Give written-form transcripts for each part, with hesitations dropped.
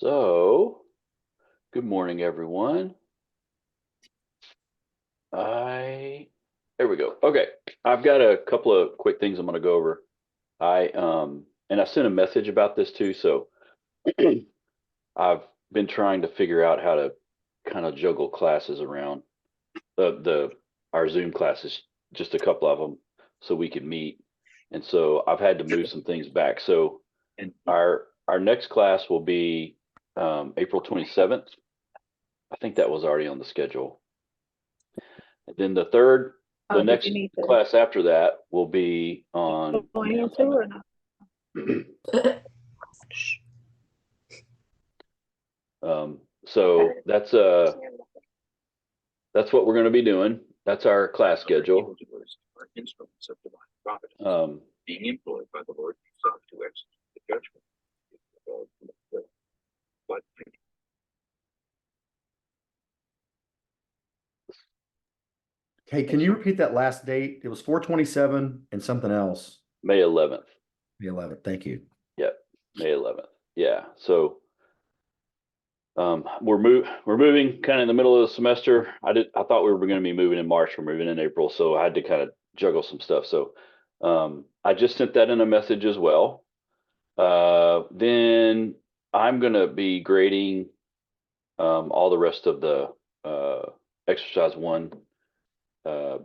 So, good morning, everyone. There we go. Okay, I've got a couple of quick things I'm going to go over. And I sent a message about this too. So I've been trying to figure out how to kind of juggle classes around the our Zoom classes, just a couple of them, so we can meet. And so I've had to move some things back. So our next class will be April 27th. I think that was already on the schedule. And then the Did next you need to class after that will be on. go into or not? So that's what we're going to be doing. That's our class schedule. Being employed by the Lord himself to execute the judgment. But Hey, can you repeat that last date? It was 4/27 and something else. May 11th. The 11th. Thank you. Yep, May 11th. Yeah. So we're moving kind of in the middle of the semester. I thought we were going to be moving in March. We're moving in April, so I had to kind of juggle some stuff. So I just sent that in a message as well. Then I'm going to be grading all the rest of the exercise 1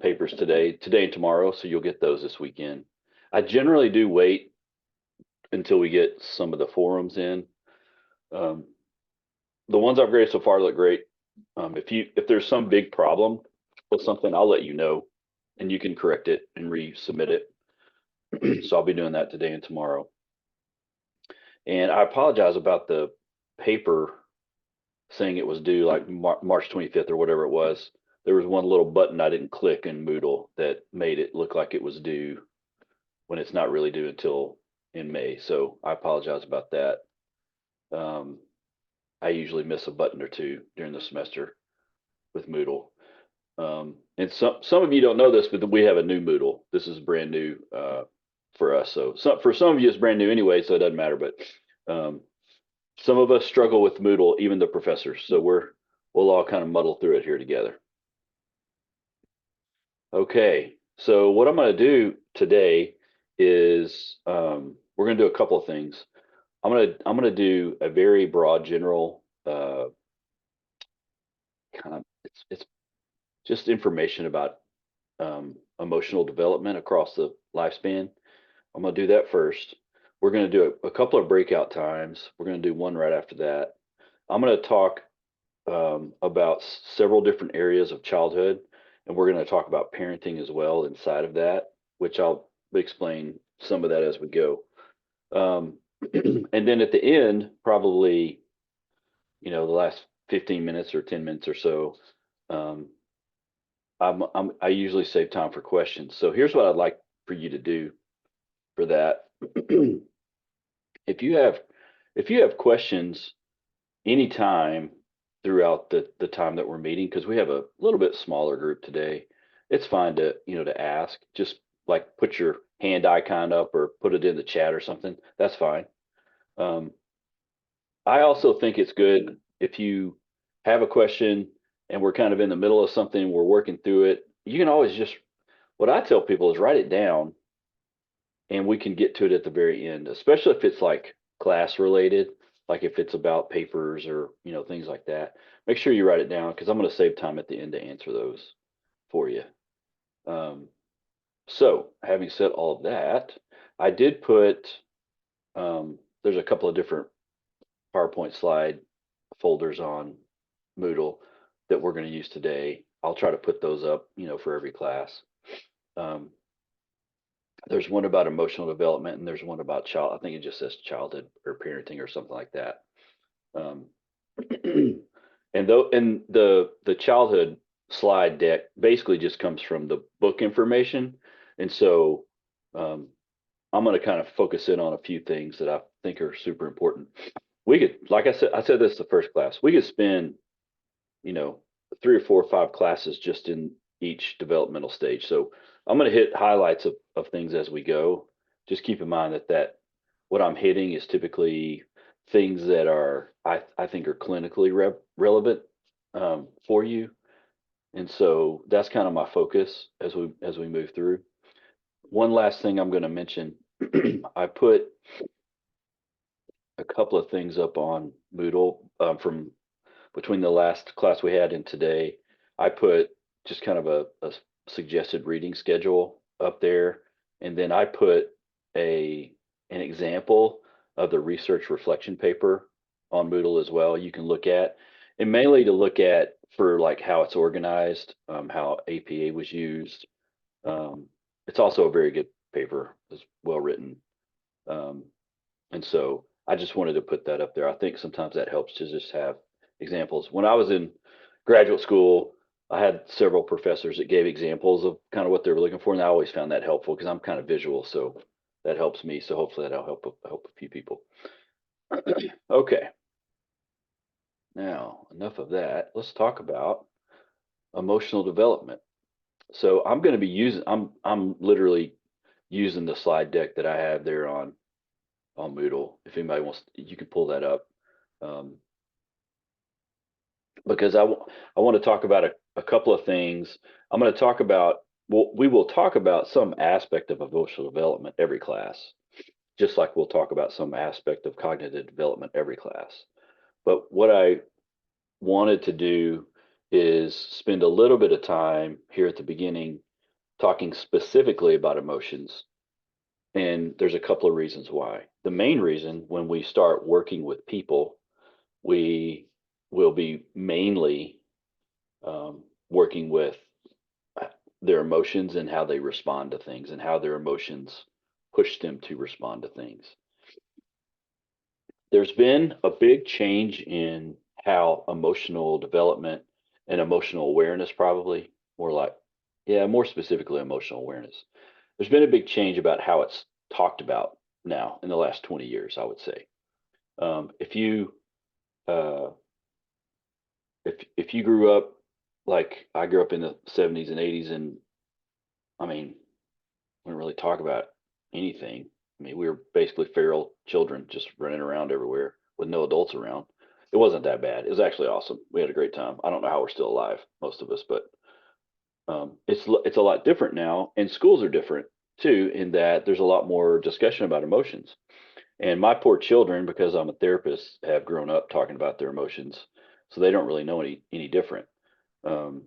papers today and tomorrow. So you'll get those this weekend. I generally do wait until we get some of the forums in. The ones I've graded so far look great. If there's some big problem with something, I'll let you know, and you can correct it and resubmit it. So I'll be doing that today and tomorrow. And I apologize about the paper saying it was due like March 25th or whatever it was. There was one little button I didn't click in Moodle that made it look like it was due when it's not really due until in May. So I apologize about that. I usually miss a button or two during the semester with Moodle. And some of you don't know this, but we have a new Moodle. This is brand new for us. So for some of you, it's brand new anyway, so it doesn't matter. But some of us struggle with Moodle, even the professors. So we'll all kind of muddle through it here together. Okay, so what I'm going to do today is we're going to do a couple of things. I'm going to do a very broad general kind of it's just information about emotional development across the lifespan. I'm going to do that first. We're going to do a couple of breakout times. We're going to do one right after that. I'm going to talk about several different areas of childhood, and we're going to talk about parenting as well inside of that, which I'll explain some of that as we go. And then at the end, probably, the last 15 minutes or 10 minutes or so, I usually save time for questions. So here's what I'd like for you to do for that. If you have questions anytime throughout the time that we're meeting, because we have a little bit smaller group today, it's fine to ask. Just like put your hand icon up or put it in the chat or something. That's fine. I also think it's good if you have a question and we're kind of in the middle of something, we're working through it. You can always what I tell people is write it down and we can get to it at the very end, especially if it's like class related, like if it's about papers or, things like that. Make sure you write it down because I'm going to save time at the end to answer those for you. So having said all of that, I did put, there's a couple of different PowerPoint slide folders on Moodle that we're going to use today. I'll try to put those up, for every class. There's one about emotional development and there's one about I think it just says childhood or parenting or something like that. And the childhood slide deck basically just comes from the book information. And so I'm going to kind of focus in on a few things that I think are super important. We could, like I said this the first class, we could spend, 3 or 4 or 5 classes just in each developmental stage. So I'm going to hit highlights of things as we go. Just keep in mind that what I'm hitting is typically things that are, I think are clinically relevant for you. And so that's kind of my focus as we move through. One last thing I'm going to mention, I put a couple of things up on Moodle from between the last class we had and today. I put just kind of a suggested reading schedule up there, and then I put an example of the research reflection paper on Moodle as well. You can look at, and mainly to look at for like how it's organized, how APA was used. It's also a very good paper, it's well written. Um, and so I just wanted to put that up there. I think sometimes that helps to just have examples. When I was in graduate school, I had several professors that gave examples of kind of what they were looking for, and I always found that helpful because I'm kind of visual, so that helps me. So hopefully that'll help a few people. Okay. Now, enough of that. Let's talk about emotional development. So I'm going to be using I'm literally using the slide deck that I have there on Moodle. If anybody wants, you can pull that up. Um, because I want to talk about a couple of things. I'm going to talk about, well, we will talk about some aspect of emotional development every class, just like we'll talk about some aspect of cognitive development every class. But what I wanted to do is spend a little bit of time here at the beginning talking specifically about emotions. And there's a couple of reasons why. The main reason, when we start working with people, we will be mainly working with their emotions and how they respond to things and how their emotions push them to respond to things. There's been a big change in how emotional development and emotional awareness, probably more like, yeah, more specifically emotional awareness. There's been a big change about how it's talked about now in the last 20 years, I would say. If you uh, if you grew up like I grew up in the 70s and 80s, and I mean, we didn't really talk about anything. I mean, we were basically feral children just running around everywhere with no adults around. It wasn't that bad. It was actually awesome. We had a great time. I don't know how we're still alive, most of us, but it's a lot different now, and schools are different too, in that there's a lot more discussion about emotions. And my poor children, because I'm a therapist, have grown up talking about their emotions, so they don't really know any different. Um,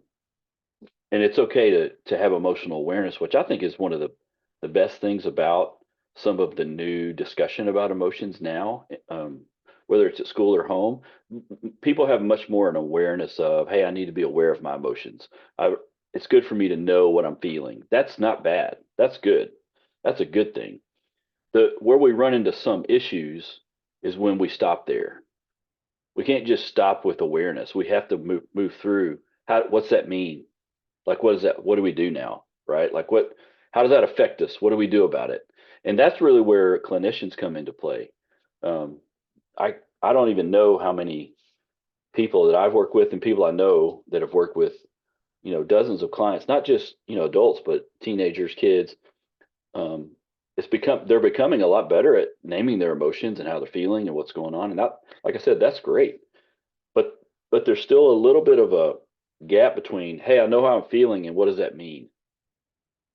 and it's okay to have emotional awareness, which I think is one of the best things about some of the new discussion about emotions now, whether it's at school or home. People have much more an awareness of, hey, I need to be aware of my emotions. It's good for me to know what I'm feeling. That's not bad. That's good. That's a good thing. The where we run into some issues is when we stop there. We can't just stop with awareness. We have to move through. What's that mean? Like, what is that? What do we do now? Right? Like, how does that affect us? What do we do about it? And that's really where clinicians come into play. Um, I don't even know how many people that I've worked with and people I know that have worked with, dozens of clients, not just, adults, but teenagers, kids. Um, they're becoming a lot better at naming their emotions and how they're feeling and what's going on. And that, like I said, that's great. But there's still a little bit of a gap between, hey, I know how I'm feeling and what does that mean?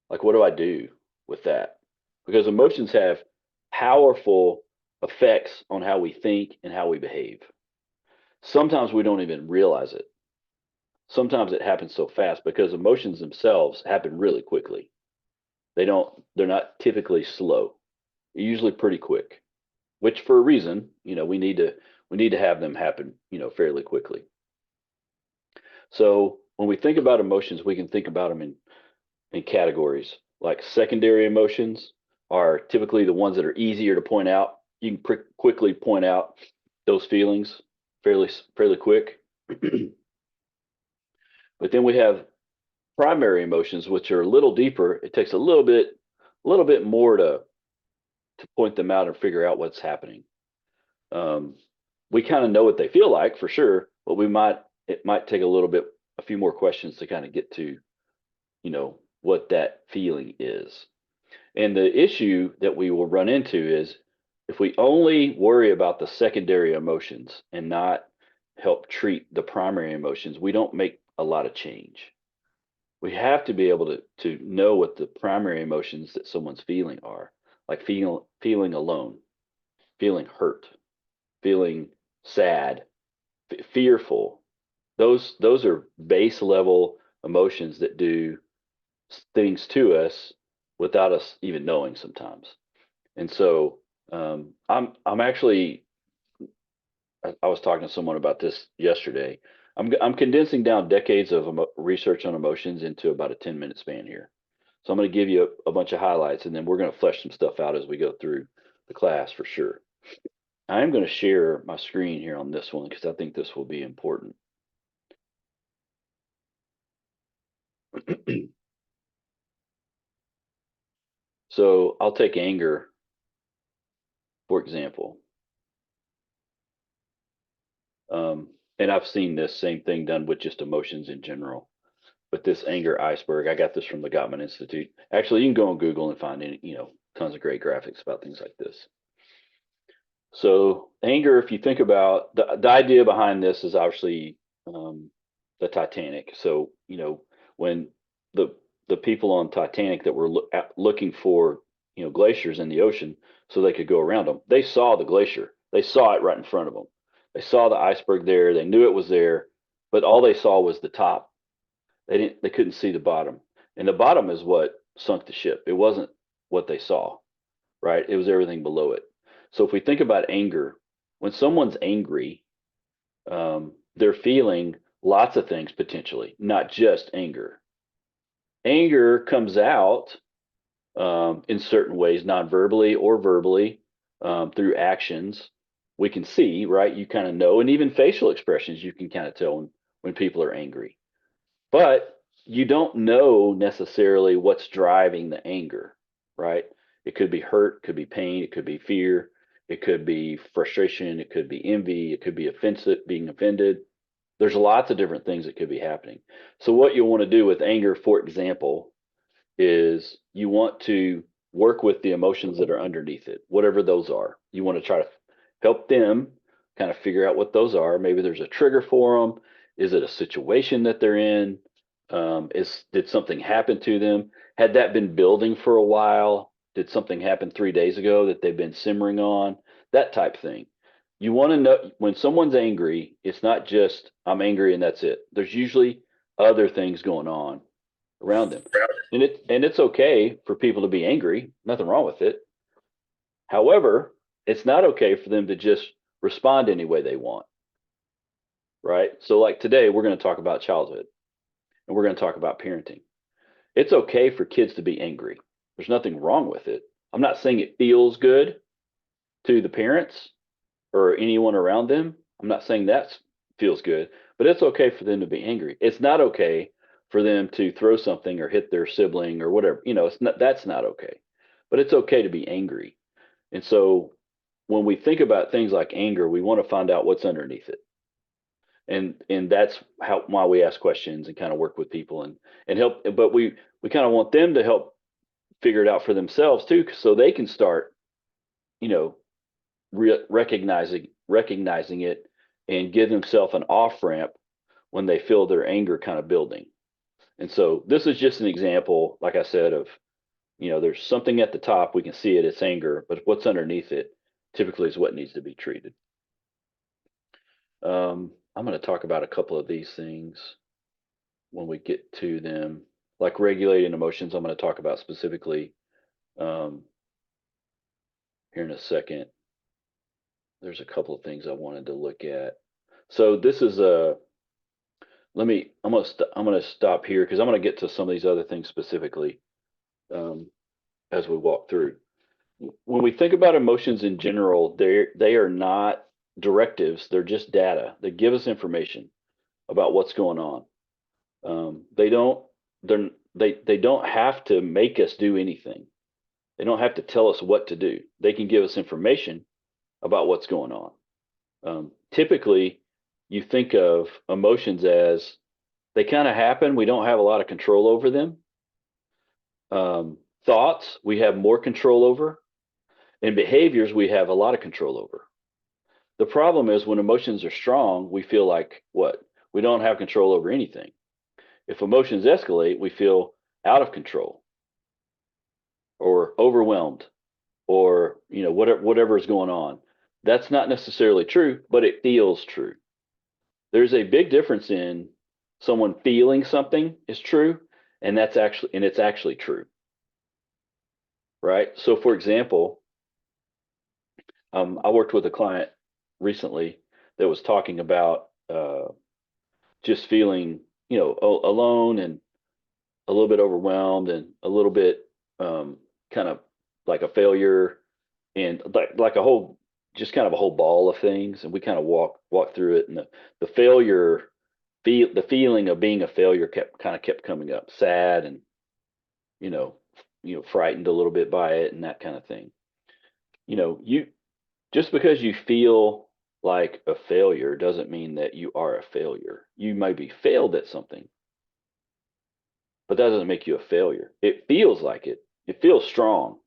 Like, what do I do with that? Because emotions have powerful effects on how we think and how we behave. Sometimes we don't even realize it. Sometimes it happens so fast because emotions themselves happen really quickly. They're not typically slow. They're usually pretty quick, which for a reason, we need to have them happen, fairly quickly. So when we think about emotions, we can think about them in categories. Like secondary emotions are typically the ones that are easier to point out. You can quickly point out those feelings fairly quick. But then we have primary emotions, which are a little deeper. It takes a little bit more to point them out and figure out what's happening. Um, we kind of know what they feel like for sure, but it might take a few more questions to kind of get to, what that feeling is. And the issue that we will run into is if we only worry about the secondary emotions and not help treat the primary emotions, we don't make a lot of change. We have to be able to know what the primary emotions that someone's feeling are, like feeling alone, feeling hurt, feeling sad, fearful. Those are base level emotions that do things to us without us even knowing sometimes. And so I'm actually I was talking to someone about this yesterday. I'm condensing down decades of research on emotions into about a 10-minute span here. So I'm going to give you a bunch of highlights, and then we're going to flesh some stuff out as we go through the class for sure. I am going to share my screen here on this one because I think this will be important. So I'll take anger, for example. And I've seen this same thing done with just emotions in general. But this anger iceberg, I got this from the Gottman Institute. Actually, you can go on Google and find any, tons of great graphics about things like this. So anger, if you think about the idea behind this is obviously the Titanic. So, when the the people on Titanic that were looking for, glaciers in the ocean so they could go around them, they saw the glacier. They saw it right in front of them. They saw the iceberg there. They knew it was there, but all they saw was the top. They couldn't see the bottom. And the bottom is what sunk the ship. It wasn't what they saw, right? It was everything below it. So if we think about anger, when someone's angry, they're feeling lots of things potentially, not just anger. Anger comes out in certain ways, non-verbally or verbally, through actions. We can see, right? You kind of know, and even facial expressions, you can kind of tell when people are angry. But you don't know necessarily what's driving the anger, right? It could be hurt, could be pain, it could be fear, it could be frustration, it could be envy, it could be offensive, being offended. There's lots of different things that could be happening. So what you want to do with anger, for example, is you want to work with the emotions that are underneath it, whatever those are. You want to try to help them kind of figure out what those are. Maybe there's a trigger for them. Is it a situation that they're in? Did something happen to them? Had that been building for a while? Did something happen 3 days ago that they've been simmering on? That type thing. You want to know when someone's angry, it's not just I'm angry and that's it. There's usually other things going on around them. And it's okay for people to be angry, nothing wrong with it. However, it's not okay for them to just respond any way they want, right? So like today we're going to talk about childhood and we're going to talk about parenting. It's okay for kids to be angry. There's nothing wrong with it. I'm not saying it feels good to the parents or anyone around them. I'm not saying that feels good, but it's okay for them to be angry. It's not okay for them to throw something or hit their sibling or whatever. It's not that's not okay. But it's okay to be angry. And so when we think about things like anger, we want to find out what's underneath it. And that's why we ask questions and kind of work with people and help, but we kind of want them to help figure it out for themselves too, so they can start, you know, recognizing it and give themselves an off ramp when they feel their anger kind of building. And so this is just an example, like I said, of, there's something at the top, we can see it, it's anger, but what's underneath it typically is what needs to be treated. I'm going to talk about a couple of these things when we get to them, like regulating emotions. I'm going to talk about specifically um, here in a second. There's a couple of things I wanted to look at. So this is I'm going to stop here because I'm going to get to some of these other things specifically as we walk through. When we think about emotions in general, they are not directives. They're just data. They give us information about what's going on. They don't they don't have to make us do anything. They don't have to tell us what to do. They can give us information about what's going on. Typically, you think of emotions as they kind of happen. We don't have a lot of control over them. Thoughts we have more control over, And behaviors we have a lot of control over. The problem is when emotions are strong, we feel like what? We don't have control over anything. If emotions escalate, we feel out of control or overwhelmed or whatever is going on. That's not necessarily true, but it feels true. There's a big difference in someone feeling something is true and it's actually true. Right? So for example, I worked with a client recently that was talking about just feeling, alone and a little bit overwhelmed and a little bit kind of like a failure and like a whole just kind of a whole ball of things. And we kind of walk through it. And the failure the feeling of being a failure kept coming up, sad and you know frightened a little bit by it and that kind of thing. You just because you feel like a failure doesn't mean that you are a failure. You might be failed at something, but that doesn't make you a failure. It feels like it. It feels strong.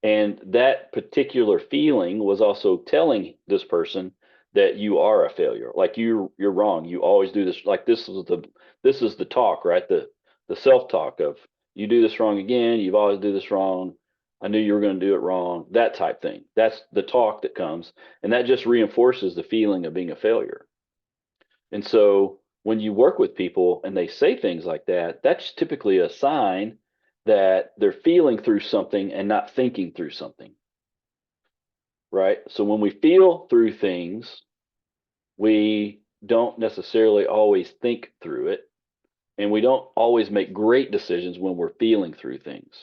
And that particular feeling was also telling this person that you are a failure. Like you're wrong. You always do this. Like this is the talk, right? The self-talk of you do this wrong again, you've always do this wrong. I knew you were going to do it wrong. That type thing. That's the talk that comes. And that just reinforces the feeling of being a failure. And so when you work with people and they say things like that, that's typically a sign that they're feeling through something and not thinking through something. Right? So when we feel through things, we don't necessarily always think through it. And we don't always make great decisions when we're feeling through things.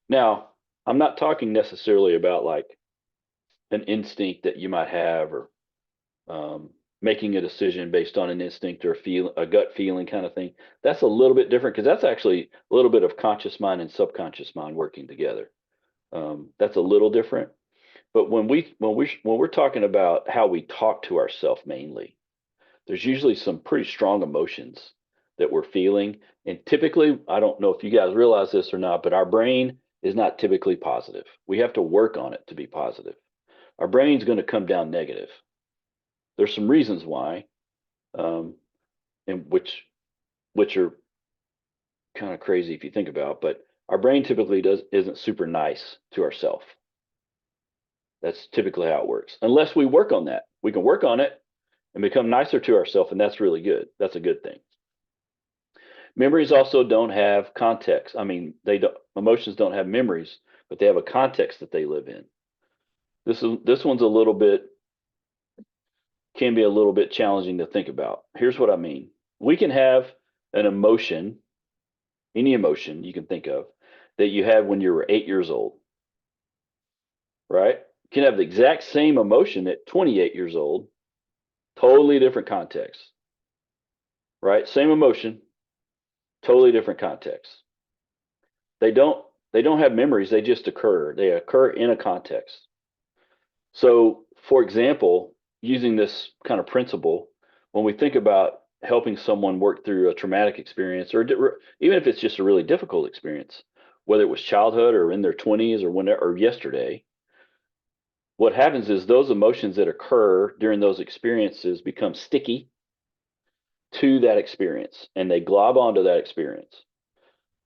Now, I'm not talking necessarily about like an instinct that you might have or um, making a decision based on an instinct or a gut feeling kind of thing. That's a little bit different because that's actually a little bit of conscious mind and subconscious mind working together. That's a little different. But when we're talking about how we talk to ourselves mainly, there's usually some pretty strong emotions that we're feeling. And typically, I don't know if you guys realize this or not, but our brain is not typically positive. We have to work on it to be positive. Our brain's going to come down negative. There's some reasons why, um, and which are kind of crazy if you think about, but our brain typically isn't super nice to ourselves. That's typically how it works. Unless we work on that. We can work on it and become nicer to ourselves, and that's really good. That's a good thing. Memories also don't have context. I mean, emotions don't have memories, but they have a context that they live in. This one's a little bit can be a little bit challenging to think about. Here's what I mean. We can have an emotion, any emotion you can think of, that you had when you were 8 years old, right? You can have the exact same emotion at 28 years old, totally different context, right? Same emotion, totally different context. They don't they don't have memories, they just occur. They occur in a context. So, for example, using this kind of principle, when we think about helping someone work through a traumatic experience, or even if it's just a really difficult experience, whether it was childhood or in their 20s or whenever or yesterday, what happens is those emotions that occur during those experiences become sticky to that experience and they glob onto that experience.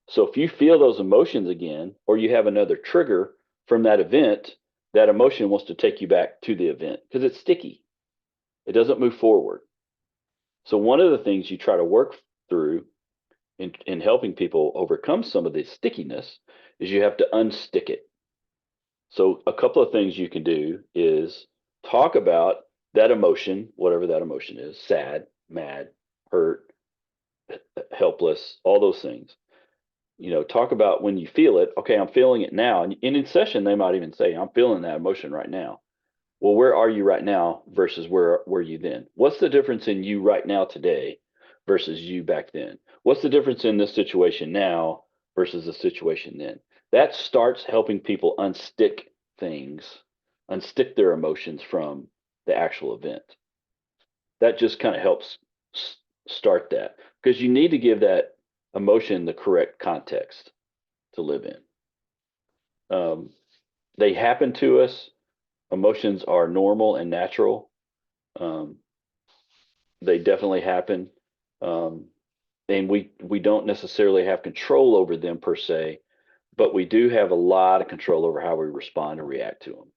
So if you feel those emotions again, or you have another trigger from that event, that emotion wants to take you back to the event because it's sticky. It doesn't move forward. So one of the things you try to work through in helping people overcome some of this stickiness is you have to unstick it. So a couple of things you can do is talk about that emotion, whatever that emotion is, sad, mad, hurt, helpless, all those things. Talk about when you feel it. Okay, I'm feeling it now. And in session, they might even say, I'm feeling that emotion right now. Well, where are you right now versus where were you then? What's the difference in you right now today versus you back then? What's the difference in this situation now versus the situation then? That starts helping people unstick things, unstick their emotions from the actual event. That just kind of helps start that because you need to give that emotion the correct context to live in. they happen to us. Emotions are normal and natural. Um, they definitely happen. Um, and we don't necessarily have control over them per se, but we do have a lot of control over how we respond and react to them.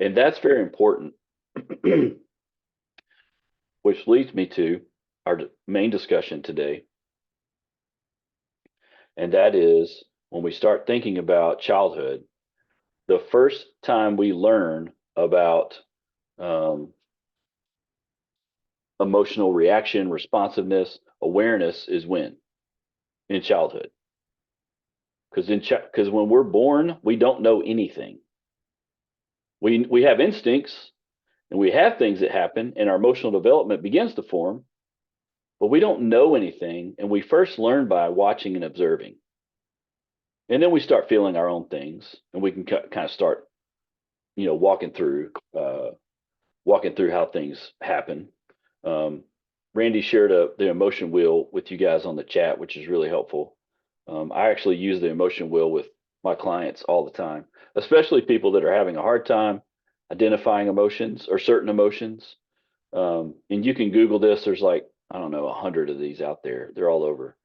And that's very important, which leads me to our main discussion today. And that is when we start thinking about childhood, the first time we learn about um, emotional reaction, responsiveness, awareness is when? In childhood. Because when we're born, we don't know anything. We have instincts and we have things that happen, and our emotional development begins to form, but we don't know anything, and we first learn by watching and observing. And then we start feeling our own things, and we can kind of start, walking through how things happen. Um, Randy shared the emotion wheel with you guys on the chat, which is really helpful. I actually use the emotion wheel with my clients all the time, especially people that are having a hard time identifying emotions or certain emotions. And you can Google this. There's like, I don't know, 100 of these out there. They're all over.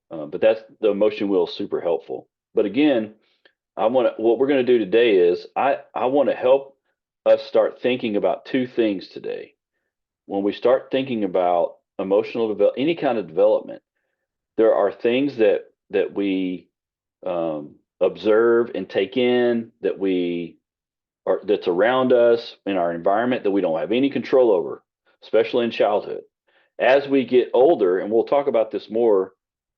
But that's the emotion wheel is super helpful. But again, what we're going to do today is I want to help us start thinking about two things today. When we start thinking about emotional develop any kind of development, there are things that we observe and take in that's around us in our environment that we don't have any control over, especially in childhood. As we get older, and we'll talk about this more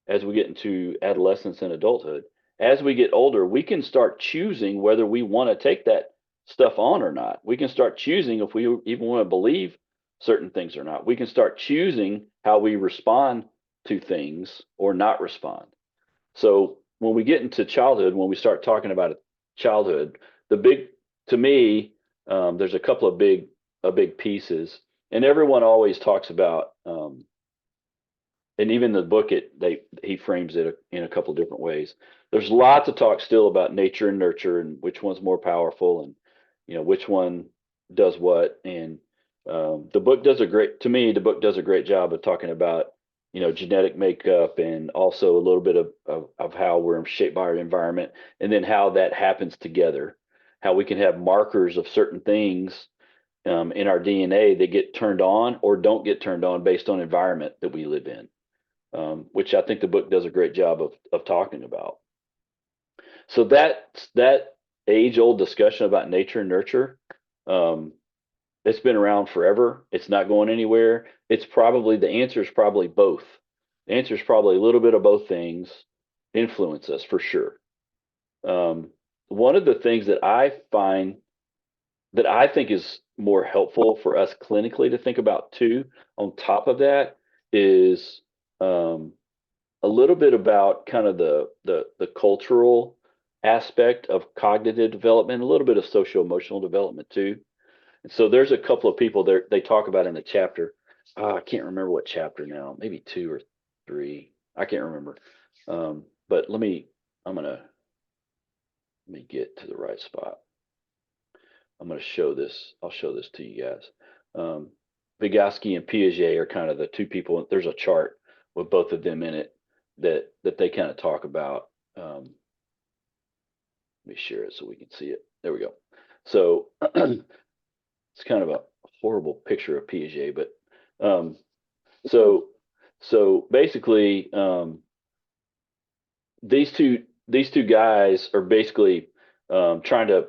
as we get into adolescence and adulthood, as we get older, we can start choosing whether we want to take that stuff on or not. We can start choosing if we even want to believe certain things or not. We can start choosing how we respond to things or not respond. So when we get into childhood, when we start talking about childhood, the big, to me, there's a couple of big pieces, and everyone always talks about, and even the book he frames it in a couple of different ways. There's lots of talk still about nature and nurture and which one's more powerful, and which one does what. And the book does the book does a great job of talking about genetic makeup and also a little bit of how we're shaped by our environment, and then how that happens together, how we can have markers of certain things in our DNA that get turned on or don't get turned on based on environment that we live in, which I think the book does a great job of talking about. So that age old discussion about nature and nurture, um, it's been around forever. It's not going anywhere. The answer is probably both. The answer is probably a little bit of both things influence us for sure. One of the things that I think is more helpful for us clinically to think about too, on top of that, is um, a little bit about kind of the cultural aspect of cognitive development, a little bit of social emotional development too. And so there's a couple of people there they talk about in the chapter. I can't remember what chapter now, maybe 2 or 3. I can't remember. But let me get to the right spot. I'm going to show this. I'll show this to you guys. Vygotsky and Piaget are kind of the two people. There's a chart with both of them in it that they kind of talk about. Let me share it so we can see it. There we go. So it's kind of a horrible picture of Piaget, but um, so basically these two guys are basically trying to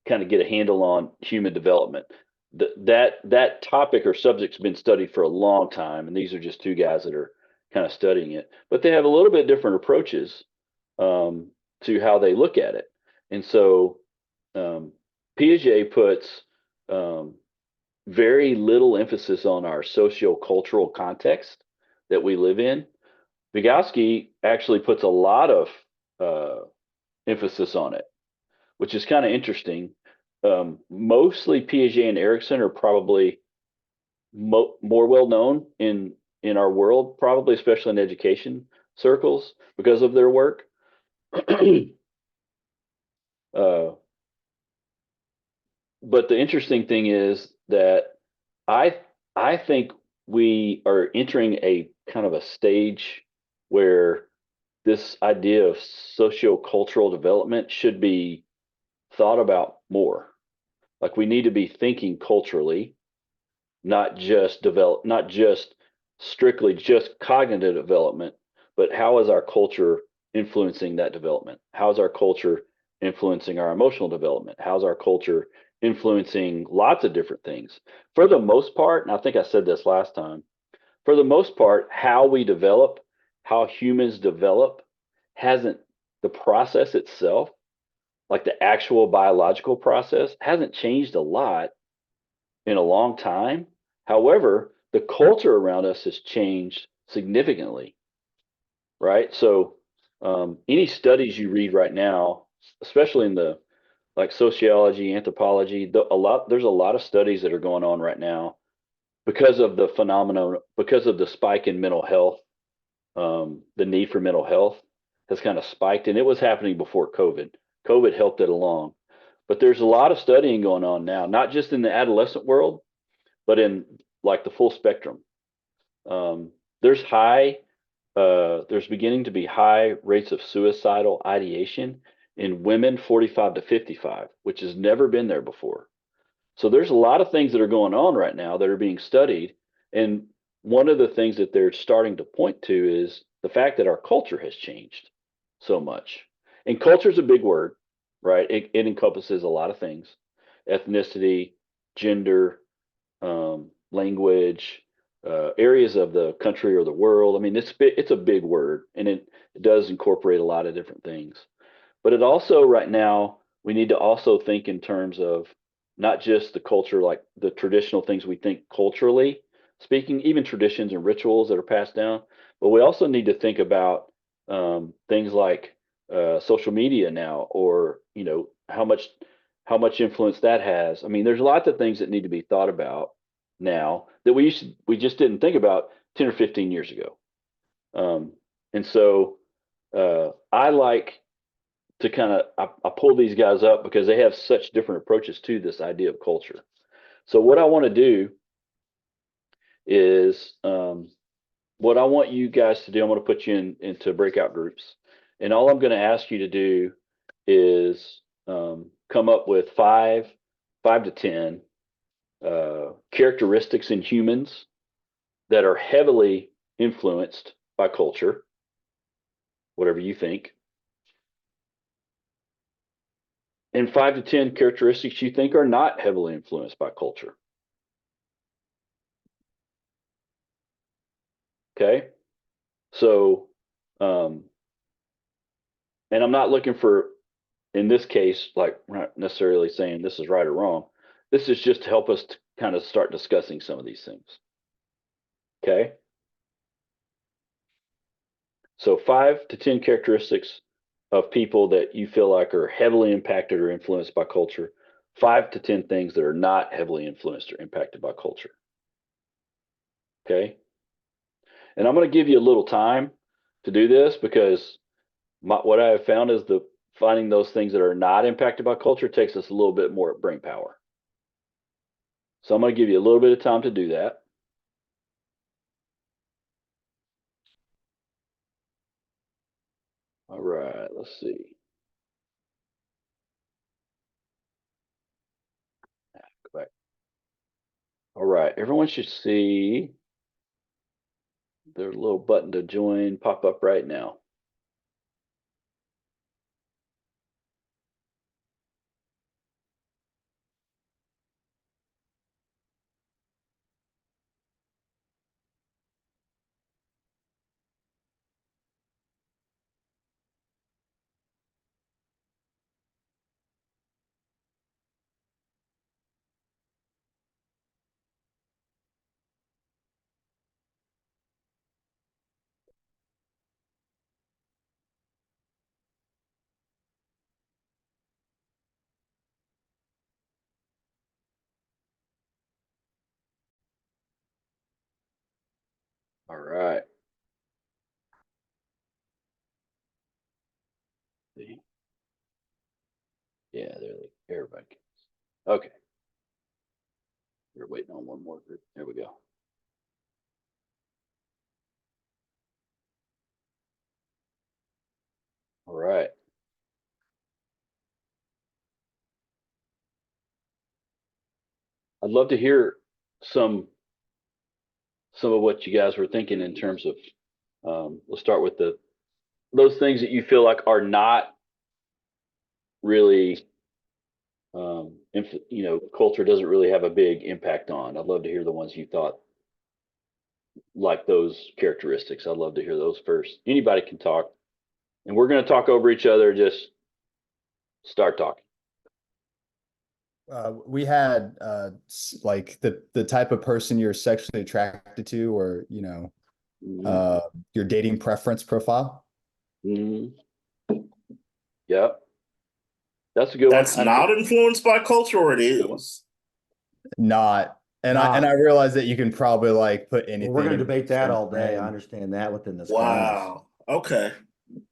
kind of get a handle on human development. That topic or subject's been studied for a long time, and these are just two guys that are kind of studying it. But they have a little bit different approaches to how they look at it. And so Piaget puts very little emphasis on our socio-cultural context that we live in. Vygotsky actually puts a lot of emphasis on it, which is kind of interesting. Mostly Piaget and Erickson are probably more well known in our world, probably especially in education circles because of their work. uh, but the interesting thing is that I I think we are entering a kind of a stage where this idea of sociocultural development should be thought about more. Like we need to be thinking culturally, not just strictly just cognitive development, but how is our culture influencing that development? How is our culture influencing our emotional development? How's our culture influencing lots of different things? For the most part, and I think I said this last time, for the most part, how we develop, how humans develop, hasn't the process itself, like the actual biological process, hasn't changed a lot in a long time. However, the culture around us has changed significantly, right? So, any studies you read right now, especially in the like sociology, anthropology, there's a lot of studies that are going on right now because of the phenomenon, because of the spike in mental health. The need for mental health has kind of spiked, and it was happening before COVID. COVID helped it along, but there's a lot of studying going on now, not just in the adolescent world, but in like the full spectrum. Um, there's high, there's beginning to be high rates of suicidal ideation in women 45 to 55, which has never been there before. So there's a lot of things that are going on right now that are being studied. And one of the things that they're starting to point to is the fact that our culture has changed so much. And culture is a big word, right? It encompasses a lot of things: ethnicity, gender, language, areas of the country or the world. I mean, it's a big word, and it does incorporate a lot of different things. But it also right now we need to also think in terms of not just the culture, like the traditional things we think culturally speaking, even traditions and rituals that are passed down. But we also need to think about things like social media now, or how much influence that has. I mean, there's lots of things that need to be thought about now that we just didn't think about 10 or 15 years ago. Um, and so I like to kind of I pull these guys up because they have such different approaches to this idea of culture. So what I want to do is what I want you guys to do. I'm going to put you into breakout groups, and all I'm going to ask you to do is come up with five to ten characteristics in humans that are heavily influenced by culture, whatever you think, and 5 to 10 characteristics you think are not heavily influenced by culture. Okay. So, um, and I'm not looking for, in this case, like, we're not necessarily saying this is right or wrong. This is just to help us to kind of start discussing some of these things. Okay. So, 5 to 10 characteristics of people that you feel like are heavily impacted or influenced by culture. 5 to 10 things that are not heavily influenced or impacted by culture. Okay. And I'm going to give you a little time to do this because what I have found is the finding those things that are not impacted by culture takes us a little bit more brain power. So I'm going to give you a little bit of time to do that. All right, let's see. Go back. All right, everyone should see their little button to join pop up right now. All right. See? Yeah, there, everybody. Okay. We're waiting on one more group. There we go. All right. I'd love to hear some of what you guys were thinking in terms of let's start with those things that you feel like are not really culture doesn't really have a big impact on. I'd love to hear the ones you thought like those characteristics. I'd love to hear those first. Anybody can talk, and we're going to talk over each other. Just start talking. We had like the type of person you're sexually attracted to, or your dating preference profile. Mm-hmm. Yep. That's a good That's one. not influenced by culture, or it is? Not. And Not. I realize that you can probably like put anything. We're going to in debate that some all day. frame. I understand that within this class. Wow. Okay.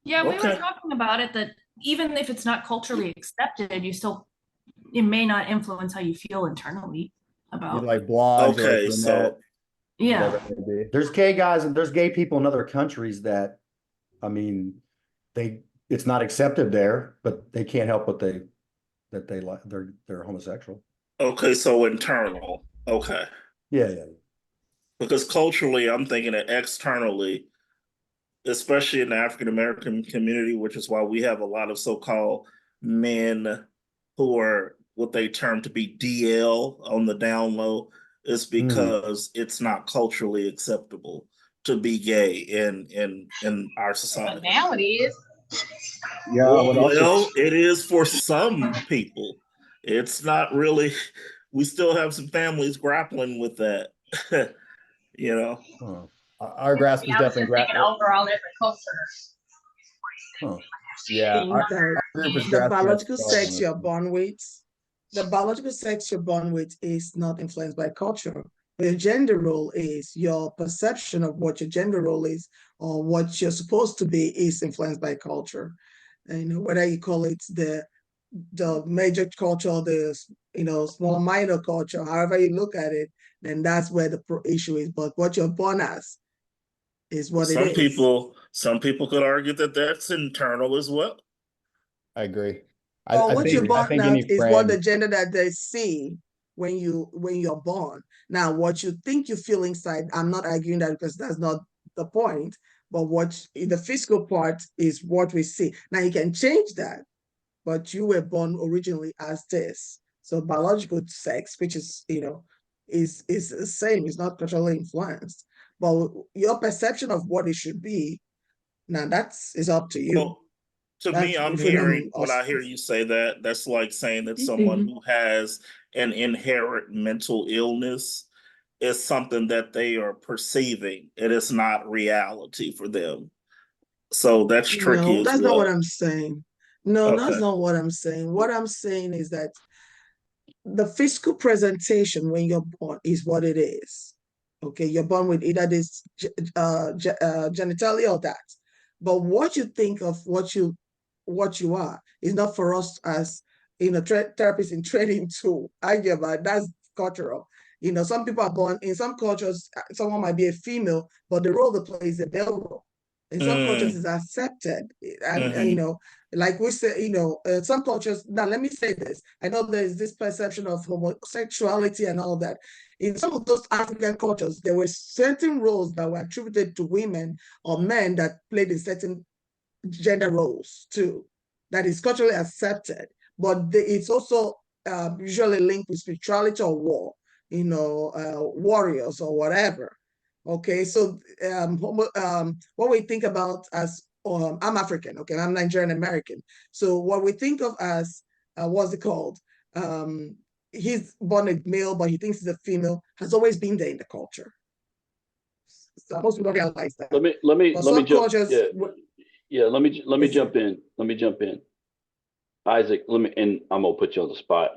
Yeah, we were Okay. talking about it, that even if it's not culturally accepted, it may not influence how you feel internally You about. like blonde, you like Okay, so brunette, Yeah. whatever it may be. There's gay guys and there's gay people in other countries that, I mean, it's not accepted there, but they can't help but they like they're homosexual. okay, so internal. Okay. Yeah. Because culturally, I'm thinking that externally, especially in the African American community, which is why we have a lot of so-called men who are what they term to be DL on the down low, is because it's not culturally acceptable to be gay in our society. But now it is. Yeah, I would also Well, it is for some people. It's not really. We still have some families grappling with that. You know. Huh. our grasp is definitely overall different cultures. Huh. Yeah, think our that group is the grasping at biological straws on sex this you're one. born with, the biological sex you're born with is not influenced by culture. But your gender role is, your perception of what your gender role is or what you're supposed to be is influenced by culture. And whether you call it the major culture or the small minor culture, however you look at it, then that's where the issue is. But what you're born as is what it is. Some people could argue that that's internal as well. I agree. Or I what you're think born any as is frame. what the gender that they see when you're born. Now, what you think you feel inside, I'm not arguing that because that's not the point. But what the physical part is what we see. Now you can change that, but you were born originally as this. So biological sex, which is is the same. It's not culturally influenced. But your perception of what it should be, now is up to you. Well, to me, I'm hearing when I hear you say that, that's like saying that someone who has an inherent mental illness is something that they are perceiving. It is not reality for them. So that's tricky No, as that's not what well. I'm saying. No, Okay. that's not what I'm saying. What I'm saying is that the physical presentation when you're born is what it is. Okay, you're born with either this genitalia or that. But what you think of what you are is not for us as therapists in training to argue about. That's cultural. Some people are born in some cultures. Someone might be a female, but the role they play is a male role. In some cultures, it's accepted, and like we say, some cultures. Now, let me say this. I know there's this perception of homosexuality and all that. In some of those African cultures, there were certain roles that were attributed to women or men that played in certain gender roles too. That is culturally accepted, but it's also usually linked with spirituality or war. Warriors or whatever. Okay, so what we think about as I'm African, okay, I'm Nigerian American. So what we think of as what's it called? He's born a male, but he thinks he's a female, has always been there in the culture. So most people don't realize that. Let me jump. Cultures, Let me jump in. Let me jump in. Isaac, and I'm gonna put you on the spot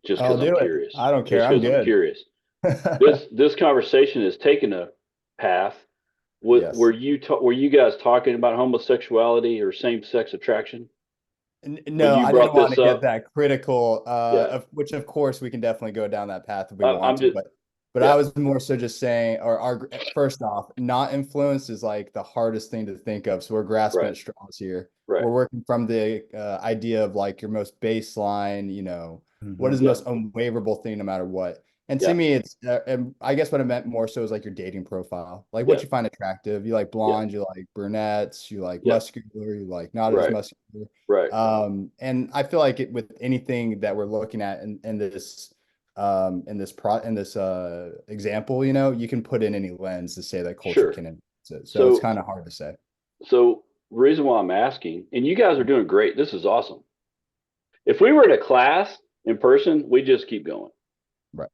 just because I'm curious. I don't care. I'm good. I'm curious. This conversation has taken a path. Yes. Were you guys talking about homosexuality or same-sex attraction? No, you I brought didn't want this to get up? that critical, Yeah. of which of course we can definitely go down that path if we I'm want to, just, but yeah, I was more so just saying, or our first off, not influenced is like the hardest thing to think of. So we're grasping right, at straws here. right. We're working from the idea of like your most baseline, what is the Yeah, most unwaverable thing no matter what. And to yeah, me, it's, and I guess what I meant more so is like your dating profile, like yeah, what you find attractive. You like yeah, blonde, you like brunettes, you like yeah, muscular, you like not as right, muscular. right. And I feel like with anything that we're looking at in this example, you can put in any lens to say that culture Sure. can influence it. So it's So, kind of hard to say. so reason why I'm asking, and you guys are doing great. This is awesome. If we were in a class in person, we just keep going. Right.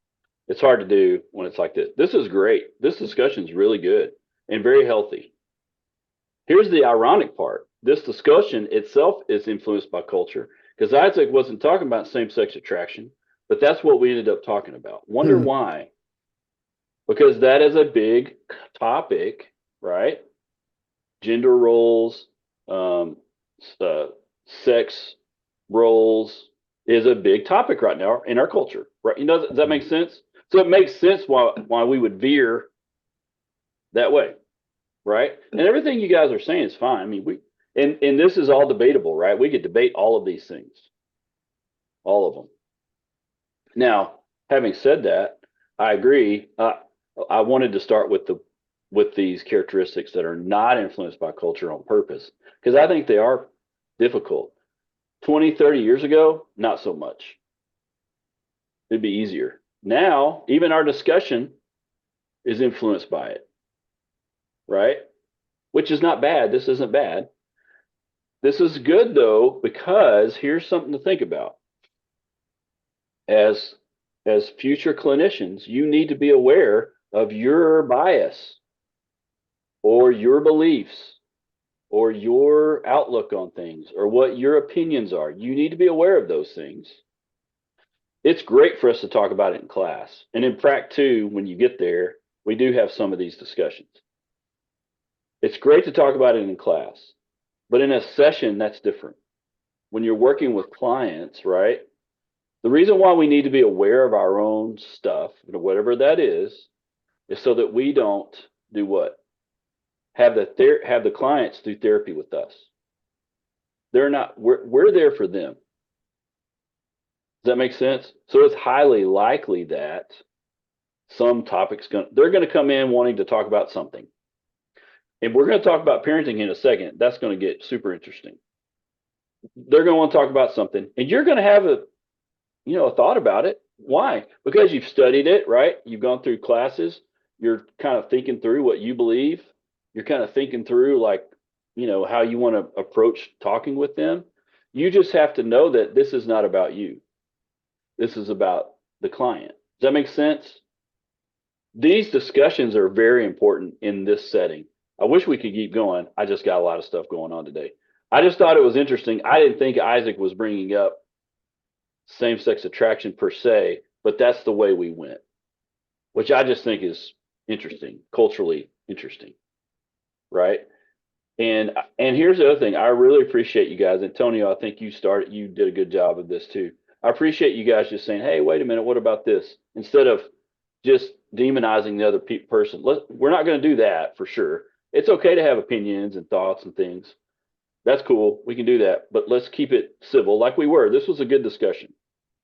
It's hard to do when it's like this. This is great. This discussion is really good and very healthy. Here's the ironic part. This discussion itself is influenced by culture because Isaac wasn't talking about same-sex attraction, but that's what we ended up talking about. Wonder why? Because that is a big topic, right? Gender roles, um, sex roles is a big topic right now in our culture, right? Does that make sense? So it makes sense why we would veer that way, right? And everything you guys are saying is fine. I mean, and this is all debatable, right? We could debate all of these things, all of them. Now, having said that, I agree. I wanted to start with these characteristics that are not influenced by culture on purpose because I think they are difficult. 20, 30 years ago, not so much. It'd be easier. Now, even our discussion is influenced by it, right? Which is not bad. This isn't bad. This is good though, because here's something to think about. As future clinicians, you need to be aware of your bias or your beliefs or your outlook on things or what your opinions are. You need to be aware of those things. It's great for us to talk about it in class. And in Prac 2, when you get there, we do have some of these discussions. It's great to talk about it in class, but in a session, that's different. When you're working with clients, right? The reason why we need to be aware of our own stuff, whatever that is so that we don't do what? Have the clients do therapy with us. They're not, we're there for them. Does that make sense? So it's highly likely that some topics they're going to come in wanting to talk about something. And we're going to talk about parenting in a second. That's going to get super interesting. They're going to want to talk about something, and you're going to have a thought about it. Why? Because you've studied it, right? You've gone through classes. You're kind of thinking through what you believe. You're kind of thinking through like, how you want to approach talking with them. You just have to know that this is not about you. This is about the client. Does that make sense? These discussions are very important in this setting. I wish we could keep going. I just got a lot of stuff going on today. I just thought it was interesting. I didn't think Isaac was bringing up same-sex attraction per se, but that's the way we went, which I just think is interesting, culturally interesting, right? And here's the other thing. I really appreciate you guys. Antonio, I think you did a good job of this too. I appreciate you guys just saying, hey, wait a minute, what about this? Instead of just demonizing the other person. We're not going to do that for sure. It's okay to have opinions and thoughts and things. That's cool. We can do that, but let's keep it civil like we were. This was a good discussion.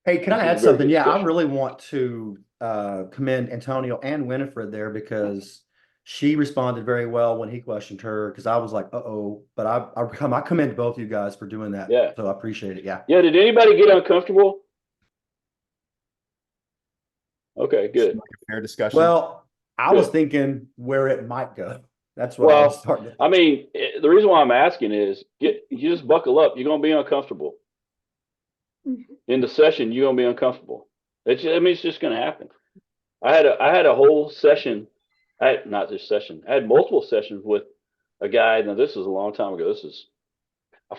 Hey, can This I was a add very something? good Yeah, I discussion. really want to commend Antonio and Winifred there because she responded very well when he questioned her because I was like, uh-oh. But I commend both you guys for doing that. Yeah. So I appreciate it. Yeah. Yeah. Did anybody get uncomfortable? Okay, good. Like a fair discussion. Well, I was Good. thinking where it might go. That's what I was Well, starting to I mean, the reason why I'm asking is you just buckle up. You're going to be uncomfortable. In the session, you're going to be uncomfortable. It's just going to happen. I had a whole session. Not this session. I had multiple sessions with a guy. Now, this is a long time ago. This is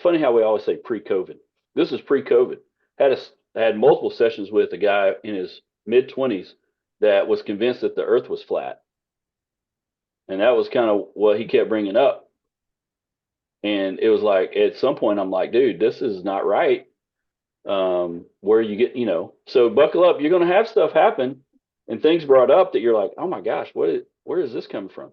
funny how we always say pre-COVID. This is pre-COVID. I had multiple sessions with a guy in his mid-20s that was convinced that the earth was flat. And that was kind of what he kept bringing up. And it was like, at some point, I'm like, dude, this is not right. Where you get, so buckle up, you're going to have stuff happen and things brought up that you're like, oh my gosh, where is this coming from?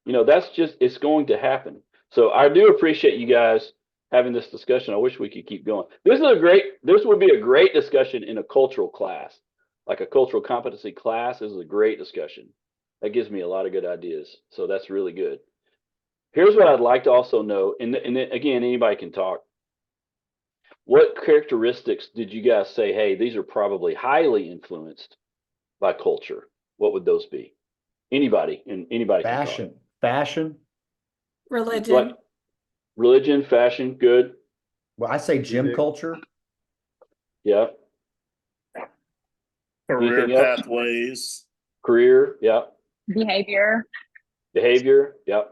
That's just, it's going to happen. So I do appreciate you guys having this discussion. I wish we could keep going. This would be a great discussion in a cultural class, like a cultural competency class. Is a great discussion. That gives me a lot of good ideas. So that's really good. Here's what I'd like to also know, and then again, anybody can talk. What characteristics did you guys say, hey, these are probably highly influenced by culture? What would those be? Anybody can talk. Fashion. Religion. Like religion, fashion, good. Well, I say gym Music. culture. Yeah. Career Anything else? pathways. Career, yeah. Behavior. Behavior, yeah.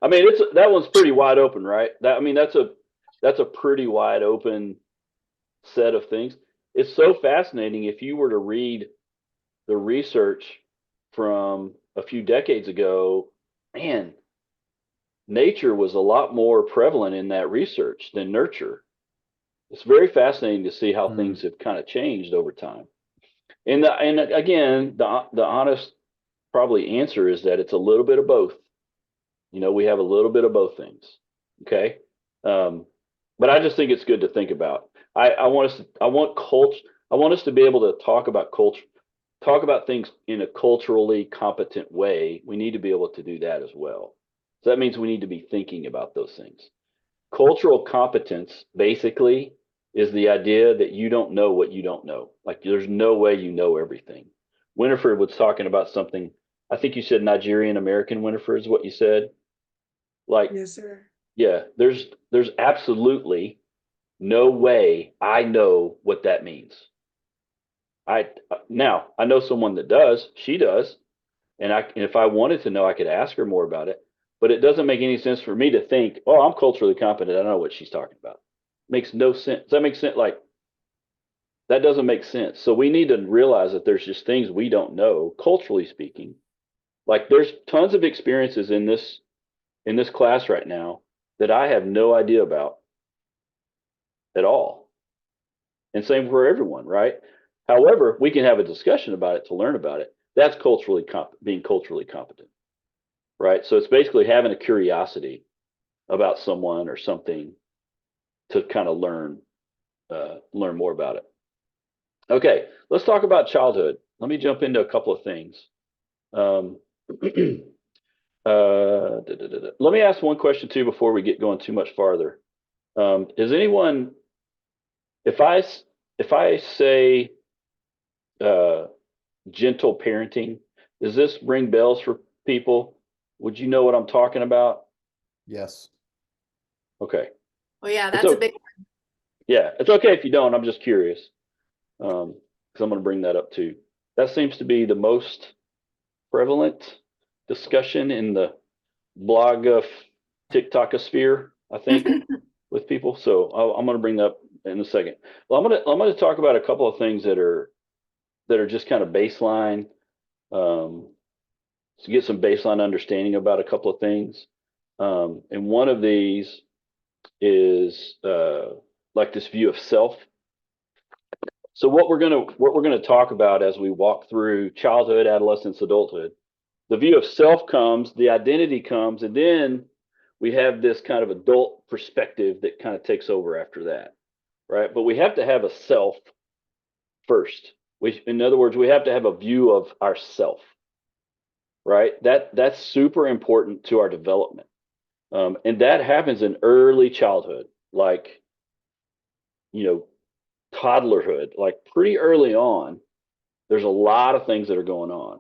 I mean, that one's pretty wide open, right? That's a pretty wide open set of things. It's so fascinating if you were to read the research from a few decades ago, man, nature was a lot more prevalent in that research than nurture. It's very fascinating to see how things have kind of changed over time. And again, the honest probably answer is that it's a little bit of both. We have a little bit of both things. Okay. But I just think it's good to think about. I want us to be able to talk about culture, talk about things in a culturally competent way. We need to be able to do that as well. So that means we need to be thinking about those things. Cultural competence basically is the idea that you don't know what you don't know. Like there's no way you know everything. Winifred was talking about something. I think you said Nigerian American, Winifred, is what you said. Like, Yes, sir. yeah, there's absolutely no way I know what that means. Now I know someone that does. She does, and if I wanted to know, I could ask her more about it. But it doesn't make any sense for me to think, oh, I'm culturally competent. I know what she's talking about. Makes no sense. Does that make sense? Like that doesn't make sense. So we need to realize that there's just things we don't know, culturally speaking. Like there's tons of experiences in this class right now that I have no idea about at all. And same for everyone, right? However, we can have a discussion about it to learn about it. That's being culturally competent, right? So it's basically having a curiosity about someone or something to kind of learn more about it. Okay, let's talk about childhood. Let me jump into a couple of things. Let me ask one question too before we get going too much farther. Is anyone, if I say gentle parenting, does this ring bells for people? Would you know what I'm talking about? Yes. Okay. Oh yeah, It's that's a big one. Yeah, it's okay if you don't. I'm just curious. Because I'm going to bring that up too. That seems to be the most prevalent discussion in the blog of TikTokosphere, I think, with people. So I'm going to bring that up in a second. Well, I'm going to talk about a couple of things that are just kind of baseline, to get some baseline understanding about a couple of things. And one of these is like this view of self. So what we're gonna talk about as we walk through childhood, adolescence, adulthood, the view of self comes, the identity comes, and then we have this kind of adult perspective that kind of takes over after that, right? But we have to have a self first. In other words, we have to have a view of ourself, right? That's super important to our development, and that happens in early childhood, like toddlerhood, like pretty early on. There's a lot of things that are going on.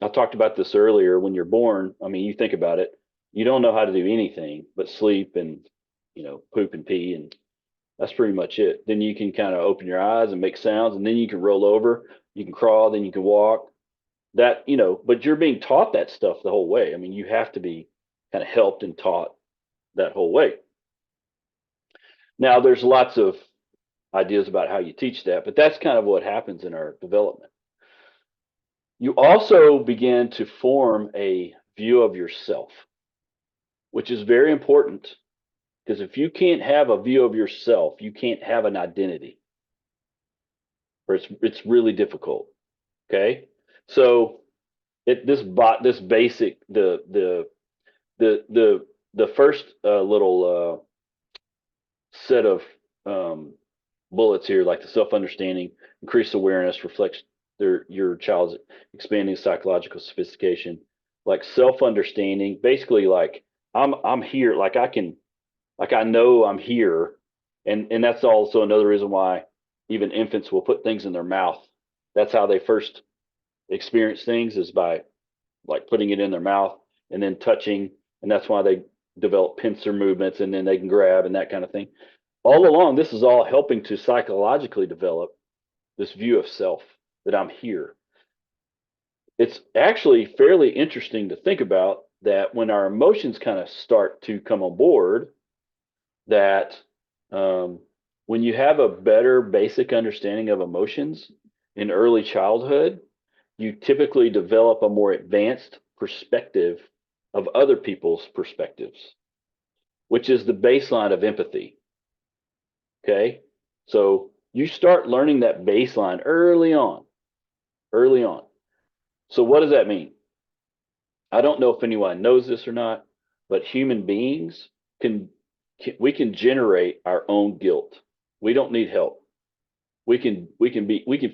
I talked about this earlier. When you're born, I mean, you think about it, you don't know how to do anything but sleep and poop and pee, and that's pretty much it. Then you can kind of open your eyes and make sounds, and then you can roll over, you can crawl, then you can walk. But you're being taught that stuff the whole way. I mean, you have to be kind of helped and taught that whole way. Now, there's lots of ideas about how you teach that, but that's kind of what happens in our development. You also begin to form a view of yourself. which is very important because if you can't have a view of yourself, you can't have an identity, or it's really difficult. Okay, so this basic the first little set of bullets here, like the self-understanding, increased awareness, reflects your child's expanding psychological sophistication, like self-understanding, basically like I'm here, like I know I'm here, and that's also another reason why even infants will put things in their mouth. That's how they first experience things, is by like putting it in their mouth and then touching, and that's why they develop pincer movements, and then they can grab and that kind of thing. All along, this is all helping to psychologically develop this view of self, that I'm here. It's actually fairly interesting to think about that when our emotions kind of start to come on board, that when you have a better basic understanding of emotions in early childhood, you typically develop a more advanced perspective of other people's perspectives, which is the baseline of empathy. Okay. So you start learning that baseline early on. Early on. So what does that mean? I don't know if anyone knows this or not, but human beings we can generate our own guilt. We don't need help. We can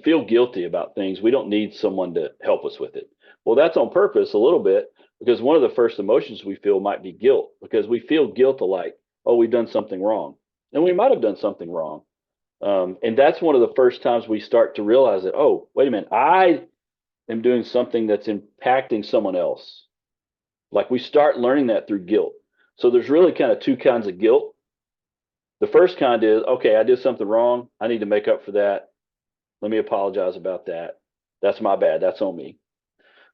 feel guilty about things. We don't need someone to help us with it. Well, that's on purpose a little bit, because one of the first emotions we feel might be guilt, because we feel guilt like, oh, we've done something wrong. And we might have done something wrong. And that's one of the first times we start to realize that, oh, wait a minute, I am doing something that's impacting someone else. Like, we start learning that through guilt. So there's really kind of two kinds of guilt. The first kind is, okay, I did something wrong. I need to make up for that. Let me apologize about that. That's my bad. That's on me.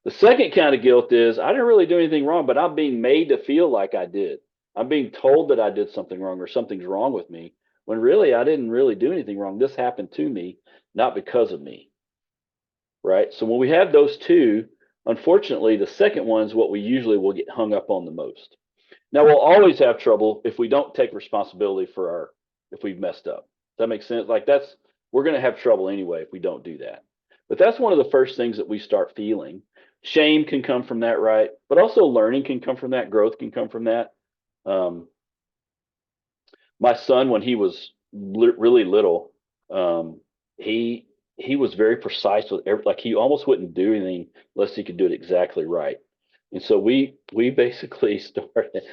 The second kind of guilt is, I didn't really do anything wrong, but I'm being made to feel like I did. I'm being told that I did something wrong, or something's wrong with me, when really I didn't really do anything wrong. This happened to me, not because of me. Right? So when we have those two, unfortunately, the second one is what we usually will get hung up on the most. Now, we'll always have trouble if we don't take responsibility if we've messed up. Does that make sense? Like, we're going to have trouble anyway if we don't do that. But that's one of the first things that we start feeling. Shame can come from that, right? But also learning can come from that. Growth can come from that. My son, when he was really little, he was very precise with like, he almost wouldn't do anything unless he could do it exactly right. And so we basically started,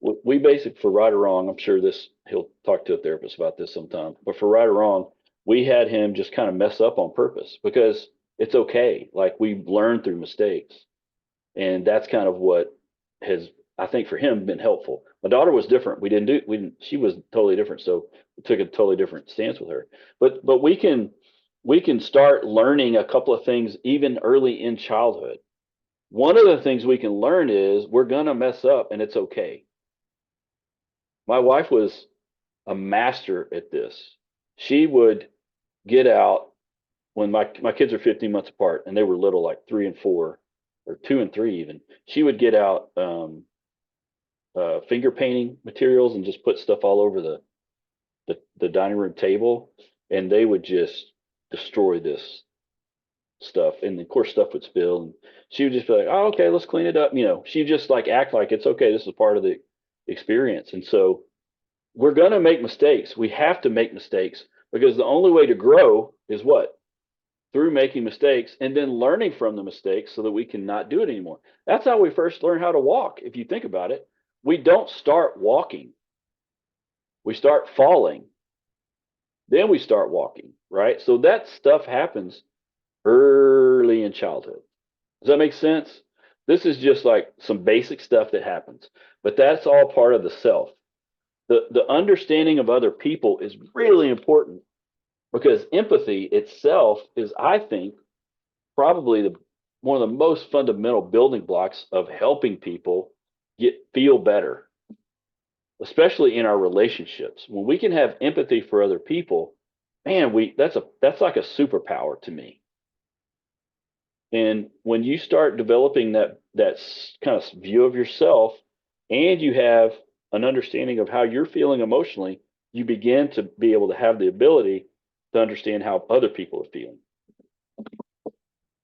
for right or wrong, I'm sure he'll talk to a therapist about this sometime, but for right or wrong, we had him just kind of mess up on purpose, because it's okay. Like, we've learned through mistakes. And that's kind of what has, I think, for him, been helpful. My daughter was different. She was totally different. So we took a totally different stance with her. But we can start learning a couple of things even early in childhood. One of the things we can learn is we're going to mess up, and it's okay. My wife was a master at this. She would get out when my kids are 15 months apart, and they were little, like 3 and 4, or 2 and 3 even. She would get out finger painting materials and just put stuff all over the dining room table, and they would just destroy this stuff. And of course, stuff would spill, and she would just be like, oh, okay, let's clean it up. She'd just like act like it's okay. This is part of the experience. And so we're going to make mistakes. We have to make mistakes, because the only way to grow is what? Through making mistakes and then learning from the mistakes so that we can not do it anymore. That's how we first learn how to walk. If you think about it, we don't start walking. We start falling. Then we start walking, right? So that stuff happens early in childhood. Does that make sense? This is just like some basic stuff that happens, but that's all part of the self. The understanding of other people is really important, because empathy itself is, I think, probably one of the most fundamental building blocks of helping people feel better, especially in our relationships. When we can have empathy for other people, man, that's like a superpower to me. And when you start developing that kind of view of yourself, and you have an understanding of how you're feeling emotionally, you begin to be able to have the ability to understand how other people are feeling.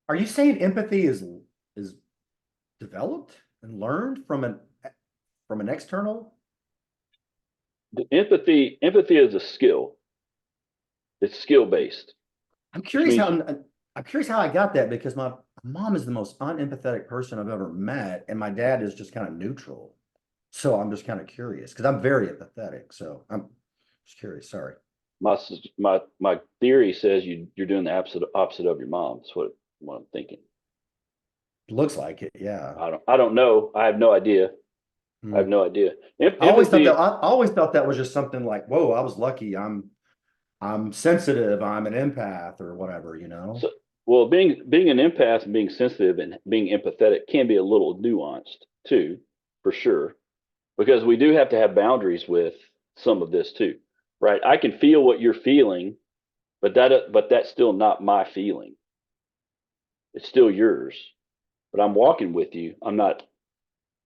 Are you saying empathy is developed and learned from an external? The empathy is a skill. It's skill based. I'm curious means- I'm curious how I got that, because my mom is the most unempathetic person I've ever met, and my dad is just kind of neutral. So I'm just kind of curious because I'm very empathetic. So I'm just curious. Sorry. My theory says you're doing the opposite of your mom. That's what I'm thinking. Looks like it. Yeah. I don't know. I have no idea. I have no idea. I always Empathy- thought that was just something like, whoa, I was lucky. I'm sensitive. I'm an empath or whatever, you know? So, well, being an empath and being sensitive and being empathetic can be a little nuanced too, for sure, because we do have to have boundaries with some of this too, right? I can feel what you're feeling, but that's still not my feeling. It's still yours, but I'm walking with you. I'm not,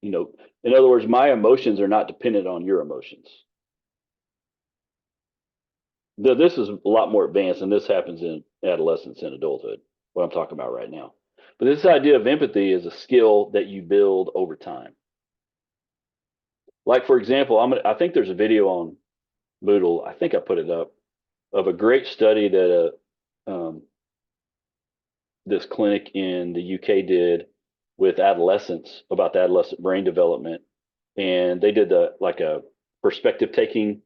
in other words, my emotions are not dependent on your emotions. This is a lot more advanced, and this happens in adolescence and adulthood, what I'm talking about right now. But this idea of empathy is a skill that you build over time. Like, for example, I think there's a video on Moodle, I think I put it up, of a great study that this clinic in the UK did with adolescents about the adolescent brain development. And they did a perspective taking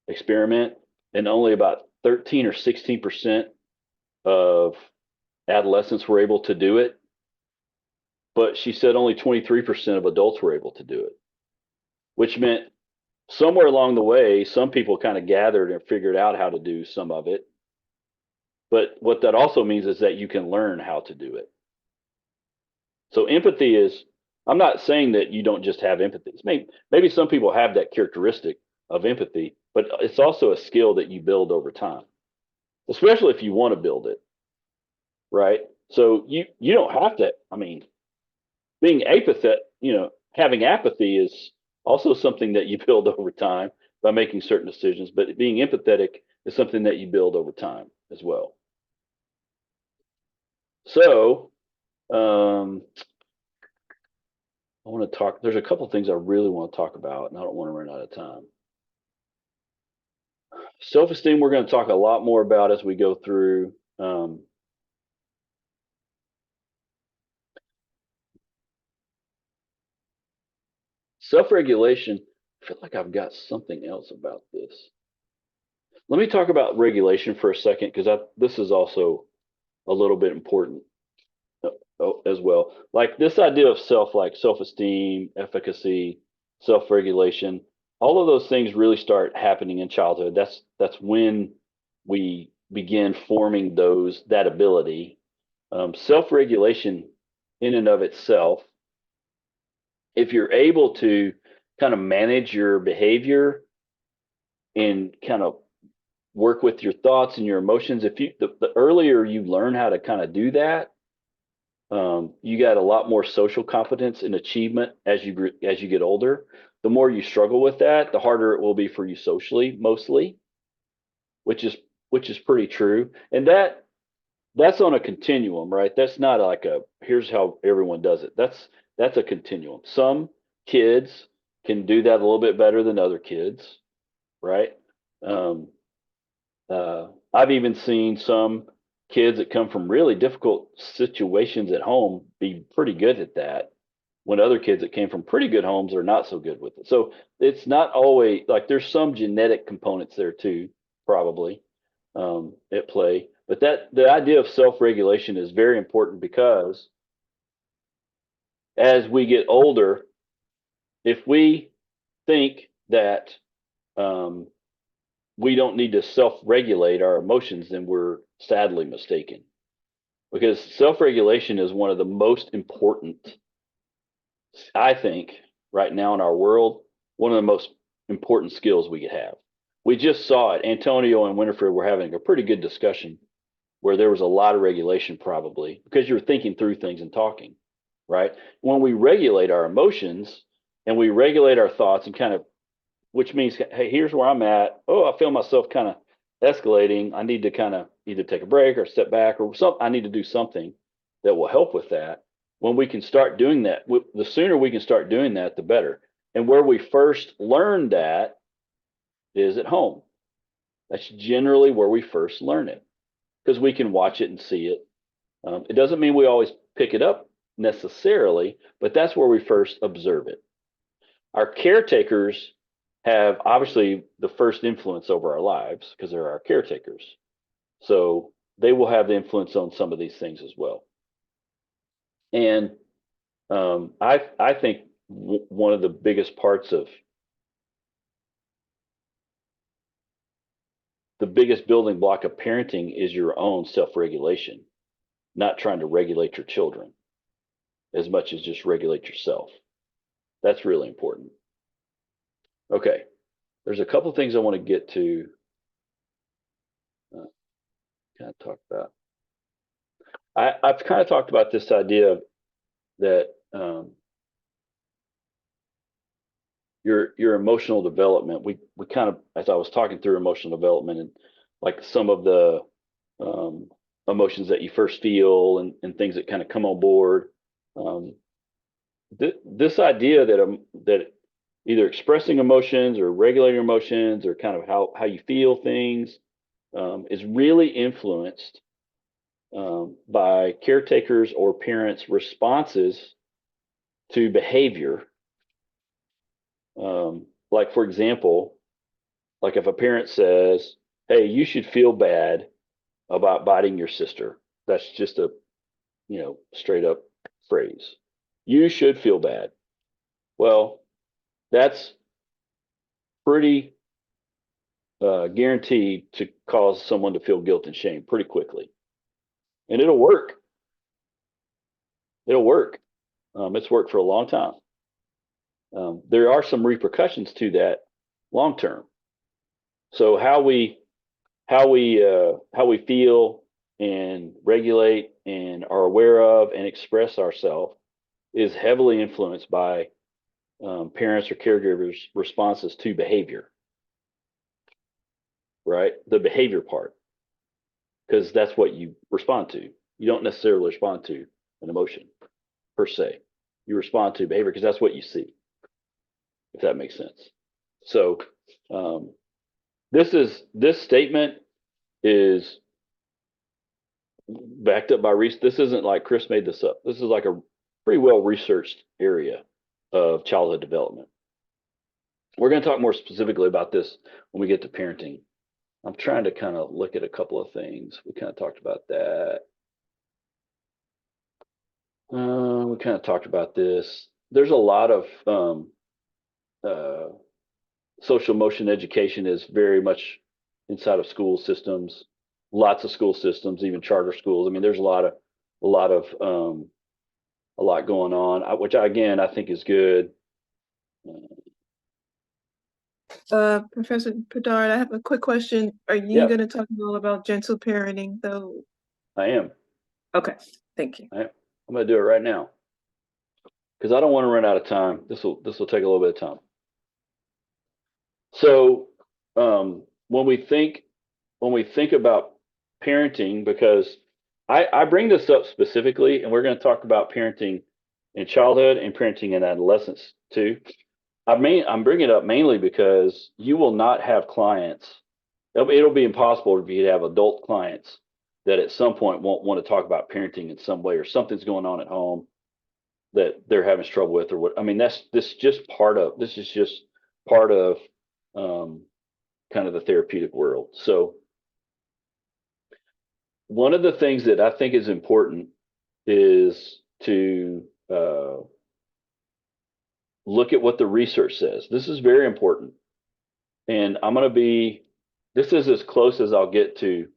experiment, and only about 13 or 16% of adolescents were able to do it. But she said only 23% of adults were able to do it, which meant somewhere along the way, some people kind of gathered and figured out how to do some of it. But what that also means is that you can learn how to do it. So empathy is, I'm not saying that you don't just have empathy. Maybe some people have that characteristic of empathy, but it's also a skill that you build over time, especially if you want to build it, right? So you don't have to, being apathetic, having apathy is also something that you build over time by making certain decisions, but being empathetic is something that you build over time as well. So, I want to talk, there's a couple of things I really want to talk about, and I don't want to run out of time. Self-esteem, we're going to talk a lot more about as we go through. Self-regulation, I feel like I've got something else about this. Let me talk about regulation for a second, because this is also a little bit important as well. Like this idea of like self-esteem, efficacy, self-regulation, all of those things really start happening in childhood. That's when we begin forming that ability. Self-regulation in and of itself, if you're able to kind of manage your behavior and kind of work with your thoughts and your emotions, the earlier you learn how to kind of do that, you got a lot more social competence and achievement as you get older. The more you struggle with that, the harder it will be for you socially, mostly, which is pretty true. And that's on a continuum, right? That's not like here's how everyone does it. That's a continuum. Some kids can do that a little bit better than other kids, right? I've even seen some kids that come from really difficult situations at home be pretty good at that, when other kids that came from pretty good homes are not so good with it. So it's not always like, there's some genetic components there too, probably at play. But the idea of self-regulation is very important, because as we get older, if we think that we don't need to self-regulate our emotions, then we're sadly mistaken. Because self-regulation is one of the most important, I think, right now in our world, one of the most important skills we could have. We just saw it. Antonio and Winifred were having a pretty good discussion where there was a lot of regulation, probably because you're thinking through things and talking. right? When we regulate our emotions and we regulate our thoughts and kind of, which means, hey, here's where I'm at. Oh, I feel myself kind of escalating. I need to kind of either take a break or step back or something. I need to do something that will help with that. When we can start doing that, the sooner we can start doing that, the better. And where we first learn that is at home. That's generally where we first learn it because we can watch it and see it. It doesn't mean we always pick it up necessarily, but that's where we first observe it. Our caretakers have obviously the first influence over our lives because they're our caretakers. So they will have the influence on some of these things as well. And I think one of the biggest parts of the biggest building block of parenting is your own self-regulation, not trying to regulate your children as much as just regulate yourself. That's really important. Okay, there's a couple of things I want to get to kind of talk about. I've kind of talked about this idea that your emotional development. We kind of, as I was talking through emotional development and like some of the emotions that you first feel and things that kind of come on board. This idea that either expressing emotions or regulating emotions or kind of how you feel things is really influenced by caretakers or parents' responses to behavior. Like, for example, like if a parent says, hey, you should feel bad about biting your sister. That's just a, straight up phrase. You should feel bad. Well, that's pretty guaranteed to cause someone to feel guilt and shame pretty quickly. And it'll work. It'll work. It's worked for a long time. There are some repercussions to that long term. So how we feel and regulate and are aware of and express ourselves is heavily influenced by parents or caregivers' responses to behavior, right? The behavior part, because that's what you respond to. You don't necessarily respond to an emotion per se. You respond to behavior because that's what you see, if that makes sense. So this statement is backed up by research. This isn't like Chris made this up. This is like a pretty well researched area of childhood development. We're going to talk more specifically about this when we get to parenting. I'm trying to kind of look at a couple of things. We kind of talked about that. We kind of talked about this. There's a lot of social emotion education is very much inside of school systems. Lots of school systems, even charter schools. I mean, there's a lot going on, which again I think is good. Professor Bedard, I have a quick question. Are you going to talk a little about gentle parenting, though? I am. Okay, thank you. I'm going to do it right now because I don't want to run out of time. This will take a little bit of time. So when we think about parenting, because I bring this up specifically, and we're going to talk about parenting in childhood and parenting in adolescence too. I'm bringing it up mainly because you will not have clients. It'll be impossible for you to have adult clients that at some point won't want to talk about parenting in some way, or something's going on at home that they're having trouble with, or what. I mean, this is just part of kind of the therapeutic world. So one of the things that I think is important is to look at what the research says. This is very important. And this is as close as I'll get to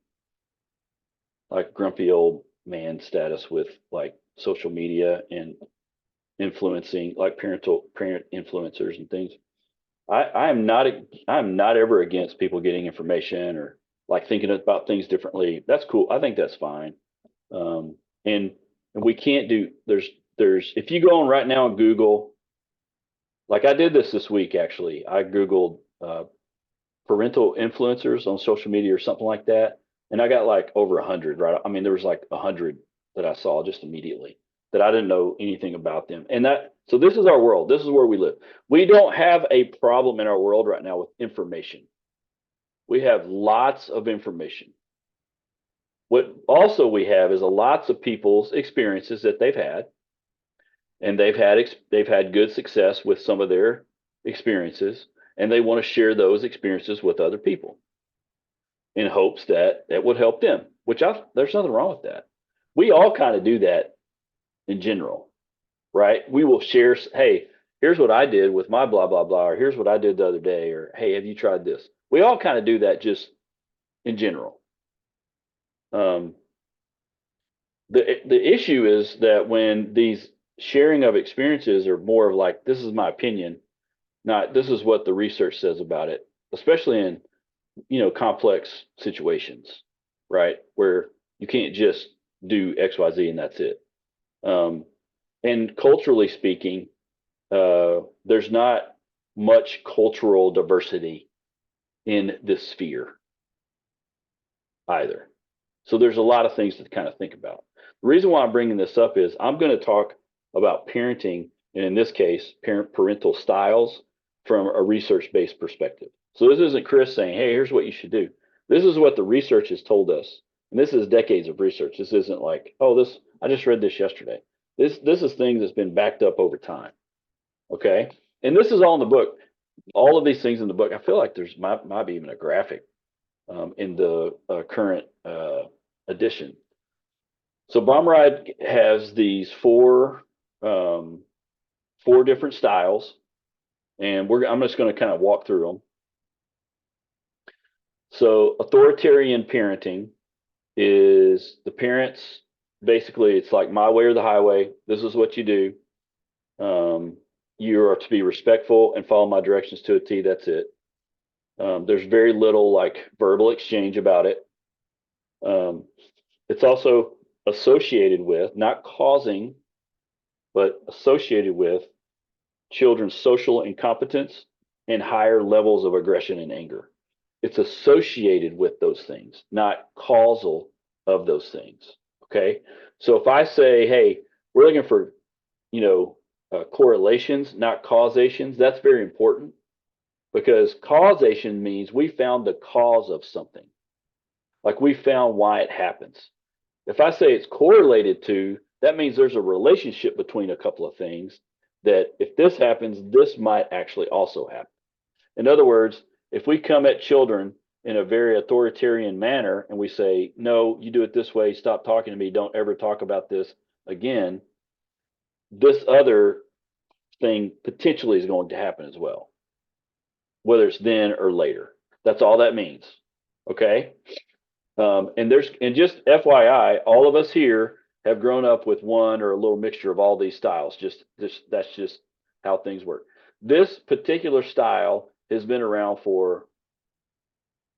like grumpy old man status with like social media and influencing, like parent influencers and things. I'm not ever against people getting information or like thinking about things differently. That's cool. I think that's fine. And we can't do, if you go on right now on Google, like I did this week, actually, I Googled parental influencers on social media or something like that. And I got like over 100, right? I mean, there was like 100 that I saw just immediately that I didn't know anything about them. And so this is our world. This is where we live. We don't have a problem in our world right now with information. We have lots of information. What also we have is lots of people's experiences that they've had, and they've had good success with some of their experiences, and they want to share those experiences with other people in hopes that it would help them, there's nothing wrong with that. We all kind of do that in general, right? We will share, hey, here's what I did with my blah, blah, blah, or here's what I did the other day, or hey, have you tried this? We all kind of do that just in general. The issue is that when these sharing of experiences are more of like, this is my opinion, not this is what the research says about it, especially in complex situations, right? Where you can't just do XYZ and that's it. And culturally speaking, there's not much cultural diversity in this sphere either. So there's a lot of things to kind of think about. The reason why I'm bringing this up is I'm going to talk about parenting, and in this case, parental styles from a research-based perspective. So this isn't Chris saying, hey, here's what you should do. This is what the research has told us. And this is decades of research. This isn't like, oh, I just read this yesterday. This is things that's been backed up over time. Okay. And this is all in the book. All of these things in the book. I feel like there's might be even a graphic in the current edition. So Baumride has these four different styles, and I'm just going to kind of walk through them. So authoritarian parenting is the parents, basically it's like my way or the highway. This is what you do. You are to be respectful and follow my directions to a T. That's it. There's very little like verbal exchange about it. It's also associated with, not causing, but associated with children's social incompetence and higher levels of aggression and anger. It's associated with those things, not causal of those things. Okay. So if I say, hey, we're looking for, correlations, not causations, that's very important, because causation means we found the cause of something. Like we found why it happens. If I say it's correlated to, that means there's a relationship between a couple of things that if this happens, this might actually also happen. In other words, if we come at children in a very authoritarian manner and we say, no, you do it this way, stop talking to me, don't ever talk about this again, this other thing potentially is going to happen as well, whether it's then or later. That's all that means. Okay. And just FYI, all of us here have grown up with one or a little mixture of all these styles. That's just how things work. This particular style has been around for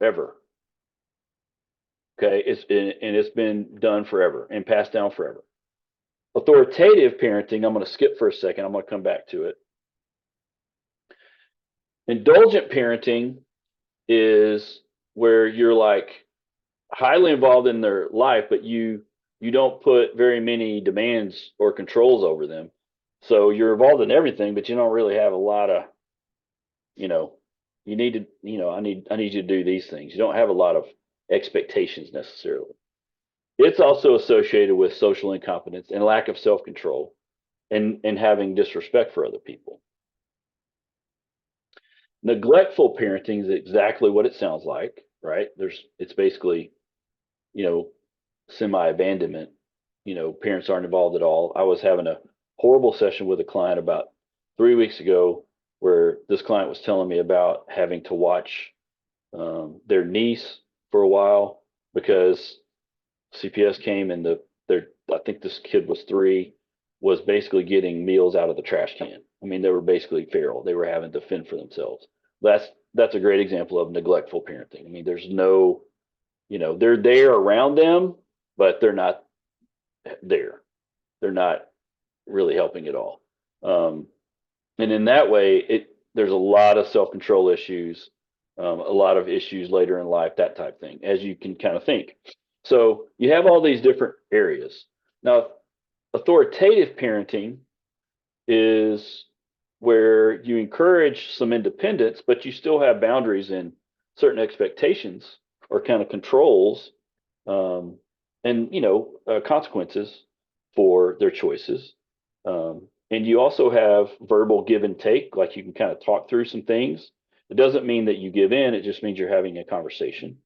ever. Okay, it's been done forever and passed down forever. Authoritative parenting, I'm going to skip for a second. I'm going to come back to it. Indulgent parenting is where you're like highly involved in their life, but you don't put very many demands or controls over them. So you're involved in everything, but you don't really have a lot of, you need to, I need you to do these things. You don't have a lot of expectations necessarily. It's also associated with social incompetence and lack of self-control and having disrespect for other people. Neglectful parenting is exactly what it sounds like, right? It's basically, semi-abandonment. Parents aren't involved at all. I was having a horrible session with a client about 3 weeks ago where this client was telling me about having to watch their niece for a while because CPS came and I think this kid was 3, was basically getting meals out of the trash can. I mean, they were basically feral. They were having to fend for themselves. That's a great example of neglectful parenting. I mean, there's no, they're there around them, but they're not there. They're not really helping at all. And in that way, there's a lot of self-control issues, a lot of issues later in life, that type of thing, as you can kind of think. So you have all these different areas. Now, authoritative parenting is where you encourage some independence, but you still have boundaries and certain expectations or kind of controls, and consequences for their choices. And you also have verbal give and take, like you can kind of talk through some things. It doesn't mean that you give in, it just means you're having a conversation.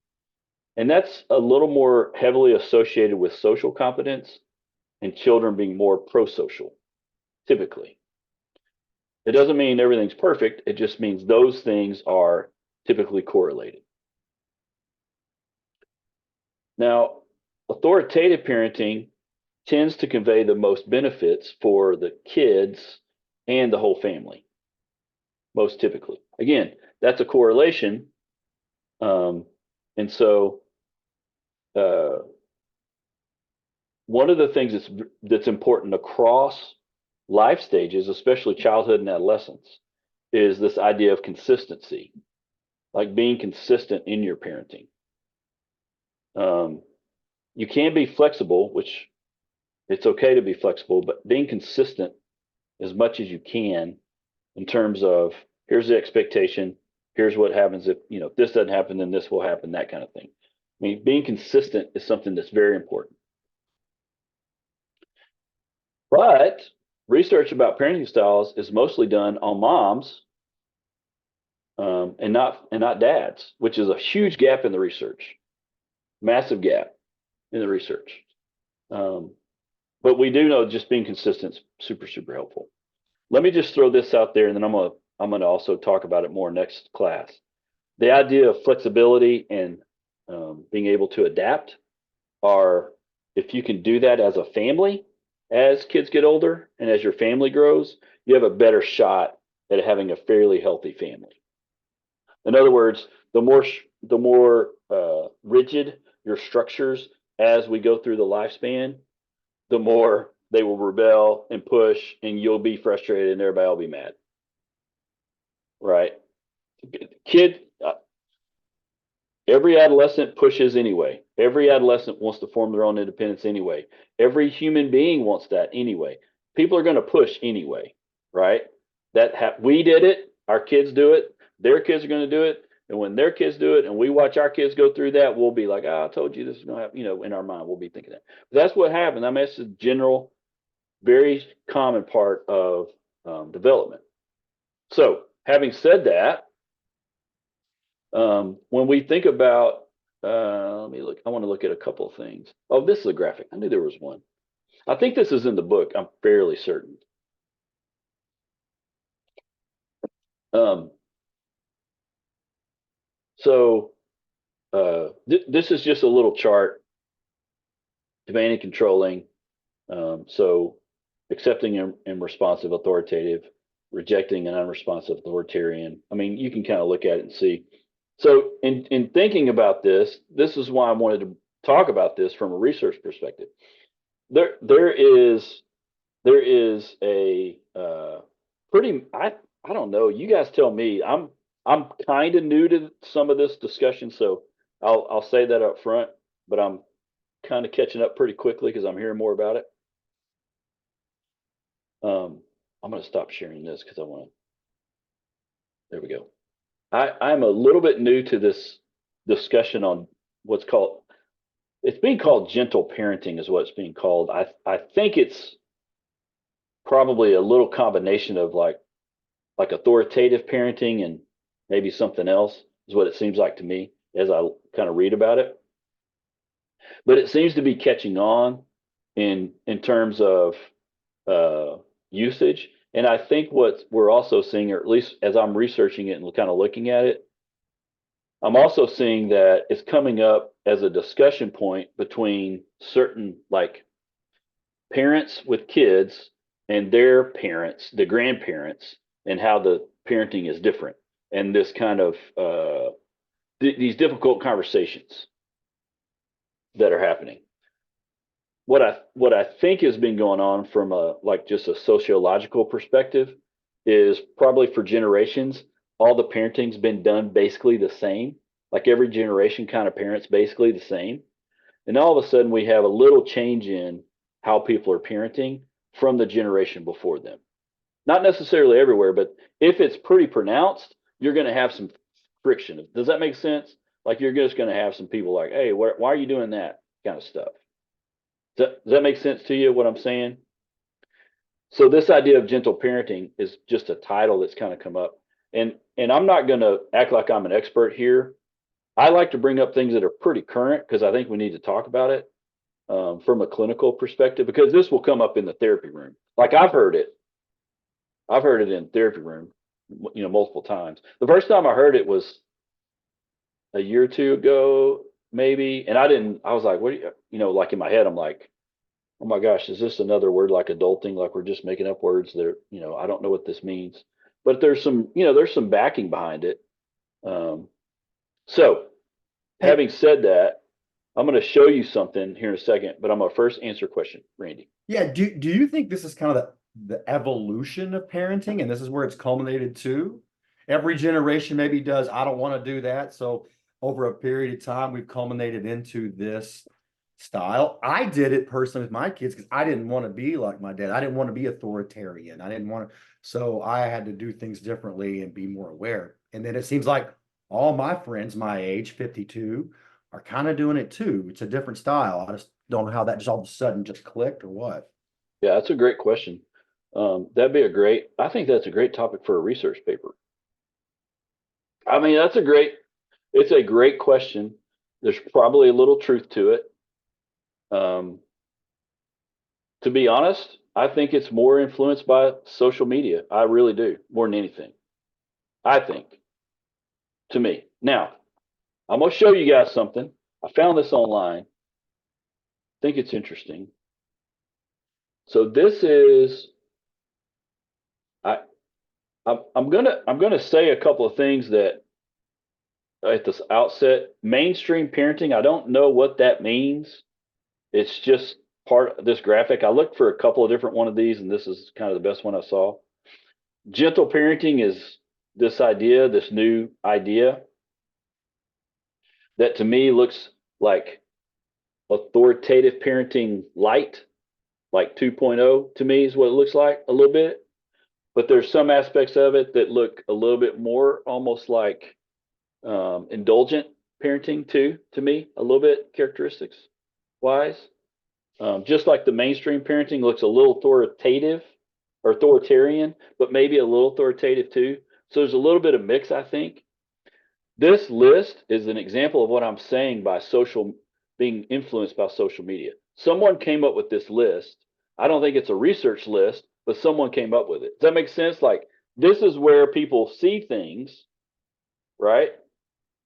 And that's a little more heavily associated with social competence and children being more pro-social, typically. It doesn't mean everything's perfect, it just means those things are typically correlated. Now, authoritative parenting tends to convey the most benefits for the kids and the whole family, most typically. Again, that's a correlation. And so one of the things that's important across life stages, especially childhood and adolescence, is this idea of consistency, like being consistent in your parenting. You can be flexible, which it's okay to be flexible, but being consistent as much as you can in terms of here's the expectation, here's what happens if this doesn't happen, then this will happen, that kind of thing. I mean, being consistent is something that's very important. But research about parenting styles is mostly done on moms, and not dads, which is a huge gap in the research, massive gap in the research. But we do know just being consistent is super, super helpful. Let me just throw this out there, and then I'm gonna also talk about it more next class. The idea of flexibility and being able to adapt are, if you can do that as a family, as kids get older and as your family grows, you have a better shot at having a fairly healthy family. In other words, the more rigid your structures as we go through the lifespan, the more they will rebel and push, and you'll be frustrated, and everybody will be mad. Right? Every adolescent pushes anyway. Every adolescent wants to form their own independence anyway. Every human being wants that anyway. People are going to push anyway, right? We did it. Our kids do it. Their kids are going to do it. And when their kids do it and we watch our kids go through that, we'll be like, I told you this is going to happen. In our mind, we'll be thinking that. But that's what happens. I mean, it's a general, very common part of development. So having said that, when we think about, let me look, I want to look at a couple of things. Oh, this is a graphic. I knew there was one. I think this is in the book. I'm fairly certain. This is just a little chart, demanding, controlling. So accepting and responsive, authoritative, rejecting and unresponsive, authoritarian. I mean, you can kind of look at it and see. So in thinking about this is why I wanted to talk about this from a research perspective. There is a pretty, I don't know, you guys tell me. I'm kind of new to some of this discussion, so I'll say that up front, but I'm kind of catching up pretty quickly because I'm hearing more about it. I'm going to stop sharing this because I want to. There we go. I'm a little bit new to this discussion on what's called, it's being called gentle parenting is what it's being called. I think it's probably a little combination of like authoritative parenting and maybe something else is what it seems like to me as I kind of read about it. But it seems to be catching on in terms of usage. And I think what we're also seeing, or at least as I'm researching it and kind of looking at it, I'm also seeing that it's coming up as a discussion point between certain like parents with kids and their parents, the grandparents, and how the parenting is different. And this kind of these difficult conversations that are happening. what I think has been going on from a like just a sociological perspective is probably for generations, all the parenting's been done basically the same. Like every generation kind of parents basically the same. And all of a sudden we have a little change in how people are parenting from the generation before them. Not necessarily everywhere, but if it's pretty pronounced, you're going to have some friction. Does that make sense? Like you're just going to have some people like, hey, why are you doing that kind of stuff? Does that make sense to you, what I'm saying? So this idea of gentle parenting is just a title that's kind of come up. And I'm not going to act like I'm an expert here. I like to bring up things that are pretty current because I think we need to talk about it from a clinical perspective because this will come up in the therapy room. Like I've heard it. I've heard it in therapy room, multiple times. The first time I heard it was a year or two ago, maybe. And I was like, what do like in my head, I'm like, oh my gosh, is this another word like adulting? Like we're just making up words that, I don't know what this means. But there's some backing behind it. So having said that, I'm going to show you something here in a second, but I'm going to first answer a question, Randy. Yeah, do you think this is kind of the evolution of parenting, and this is where it's culminated to? Every generation maybe does, I don't want to do that. So over a period of time, we've culminated into this style. I did it personally with my kids because I didn't want to be like my dad. I didn't want to be authoritarian. I didn't want to, so I had to do things differently and be more aware. And then it seems like all my friends my age, 52, are kind of doing it too. It's a different style. I just don't know how that just all of a sudden just clicked or what. Yeah, that's a great question. I think that's a great topic for a research paper. I mean, it's a great question. There's probably a little truth to it. To be honest, I think it's more influenced by social media. I really do, more than anything. I think, to me. Now, I'm going to show you guys something. I found this online. I think it's interesting. So this is, I'm gonna say a couple of things that at the outset, mainstream parenting, I don't know what that means. It's just part of this graphic. I looked for a couple of different one of these, and this is kind of the best one I saw. Gentle parenting is this new idea that to me looks like authoritative parenting light, like 2.0 to me is what it looks like a little bit. But there's some aspects of it that look a little bit more almost like indulgent parenting too, to me, a little bit characteristics wise. Just like the mainstream parenting looks a little authoritative or authoritarian, but maybe a little authoritative too. So there's a little bit of mix, I think. This list is an example of what I'm saying by being influenced by social media. Someone came up with this list. I don't think it's a research list, but someone came up with it. Does that make sense? Like this is where people see things, right?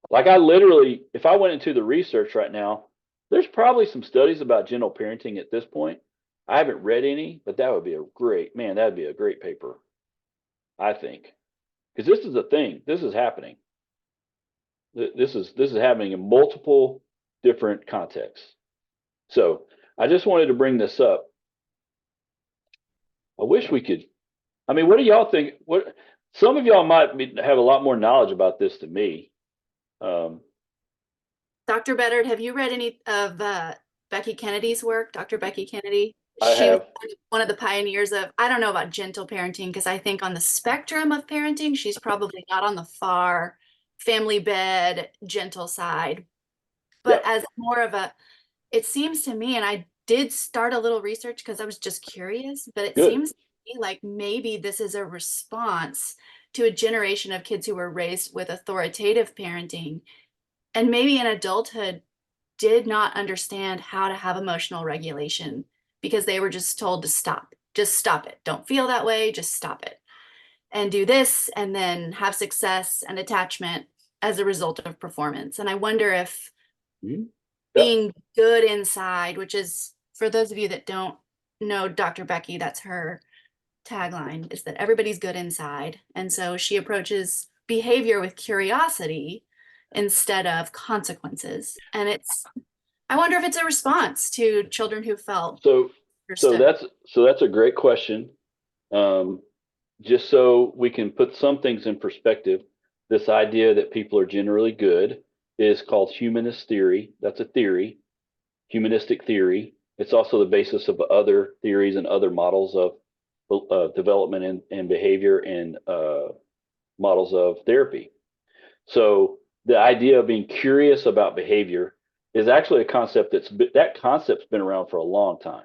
Like I literally, if I went into the research right now, there's probably some studies about gentle parenting at this point. I haven't read any, but that'd be a great paper, I think. Because this is a thing. This is happening. This is happening in multiple different contexts. So I just wanted to bring this up. I wish we could. I mean, what do y'all think? Some of y'all might have a lot more knowledge about this than me. Dr. Beddard, have you read any of Becky Kennedy's work? Dr. Becky Kennedy? I She was have. one of the pioneers of, I don't know about gentle parenting, because I think on the spectrum of parenting, she's probably not on the far family bed, gentle side. But as more of it seems to me, and I did start a little research because I was just curious, but it seems to me like maybe this is a response to a generation of kids who were raised with authoritative parenting and maybe in adulthood did not understand how to have emotional regulation because they were just told to stop. Just stop it. Don't feel that way. Just stop it. And do this and then have success and attachment as a result of performance. And I wonder if being good inside, which is for those of you that don't know Dr. Becky, that's her tagline, is that everybody's good inside. And so she approaches behavior with curiosity instead of consequences. And I wonder if it's a response to children who felt So understood. that's a great question. Just so we can put some things in perspective, this idea that people are generally good is called humanist theory. That's a theory, humanistic theory. It's also the basis of other theories and other models of development and behavior and models of therapy. So the idea of being curious about behavior is actually a concept that concept's been around for a long time.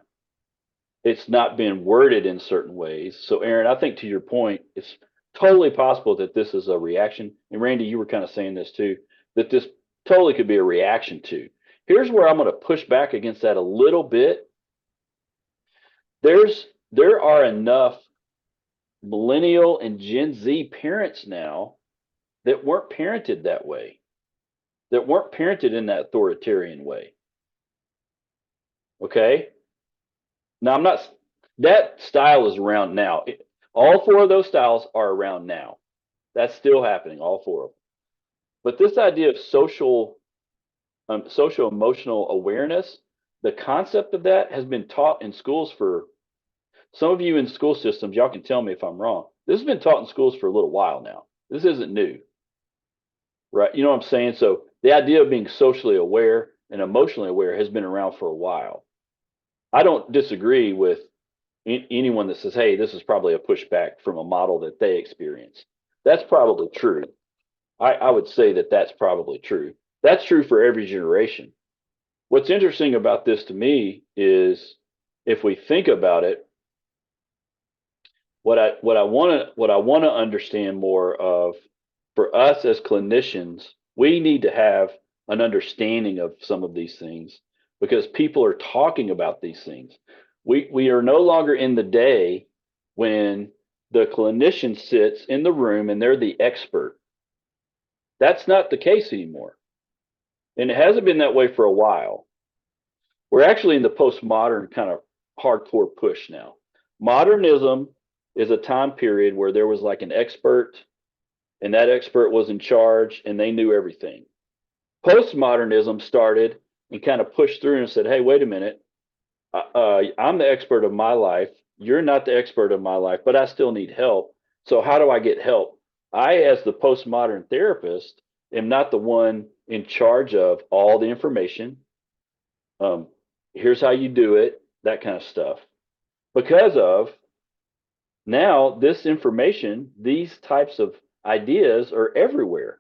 It's not been worded in certain ways. So, Aaron, I think to your point, it's totally possible that this is a reaction. And Randy, you were kind of saying this too, that this totally could be a reaction to. Here's where I'm going to push back against that a little bit. There are enough millennial and Gen Z parents now that weren't parented that way, that weren't parented in that authoritarian way. Okay. Now, that style is around now. All four of those styles are around now. That's still happening, all four of them. But this idea of social emotional awareness, the concept of that has been taught in schools for some of you in school systems. Y'all can tell me if I'm wrong. This has been taught in schools for a little while now. This isn't new, right? You know what I'm saying? So the idea of being socially aware and emotionally aware has been around for a while. I don't disagree with anyone that says, hey, this is probably a pushback from a model that they experience. That's probably true. I would say that that's probably true. That's true for every generation. What's interesting about this to me is if we think about it, what I want to understand more of for us as clinicians, we need to have an understanding of some of these things because people are talking about these things. We are no longer in the day when the clinician sits in the room and they're the expert. That's not the case anymore. And it hasn't been that way for a while. We're actually in the postmodern kind of hardcore push now. Modernism is a time period where there was like an expert and that expert was in charge and they knew everything. Postmodernism started and kind of pushed through and said, hey, wait a minute. I'm the expert of my life. You're not the expert of my life, but I still need help. So how do I get help? I, as the postmodern therapist, am not the one in charge of all the information. Here's how you do it, that kind of stuff. Because of now this information, these types of ideas are everywhere.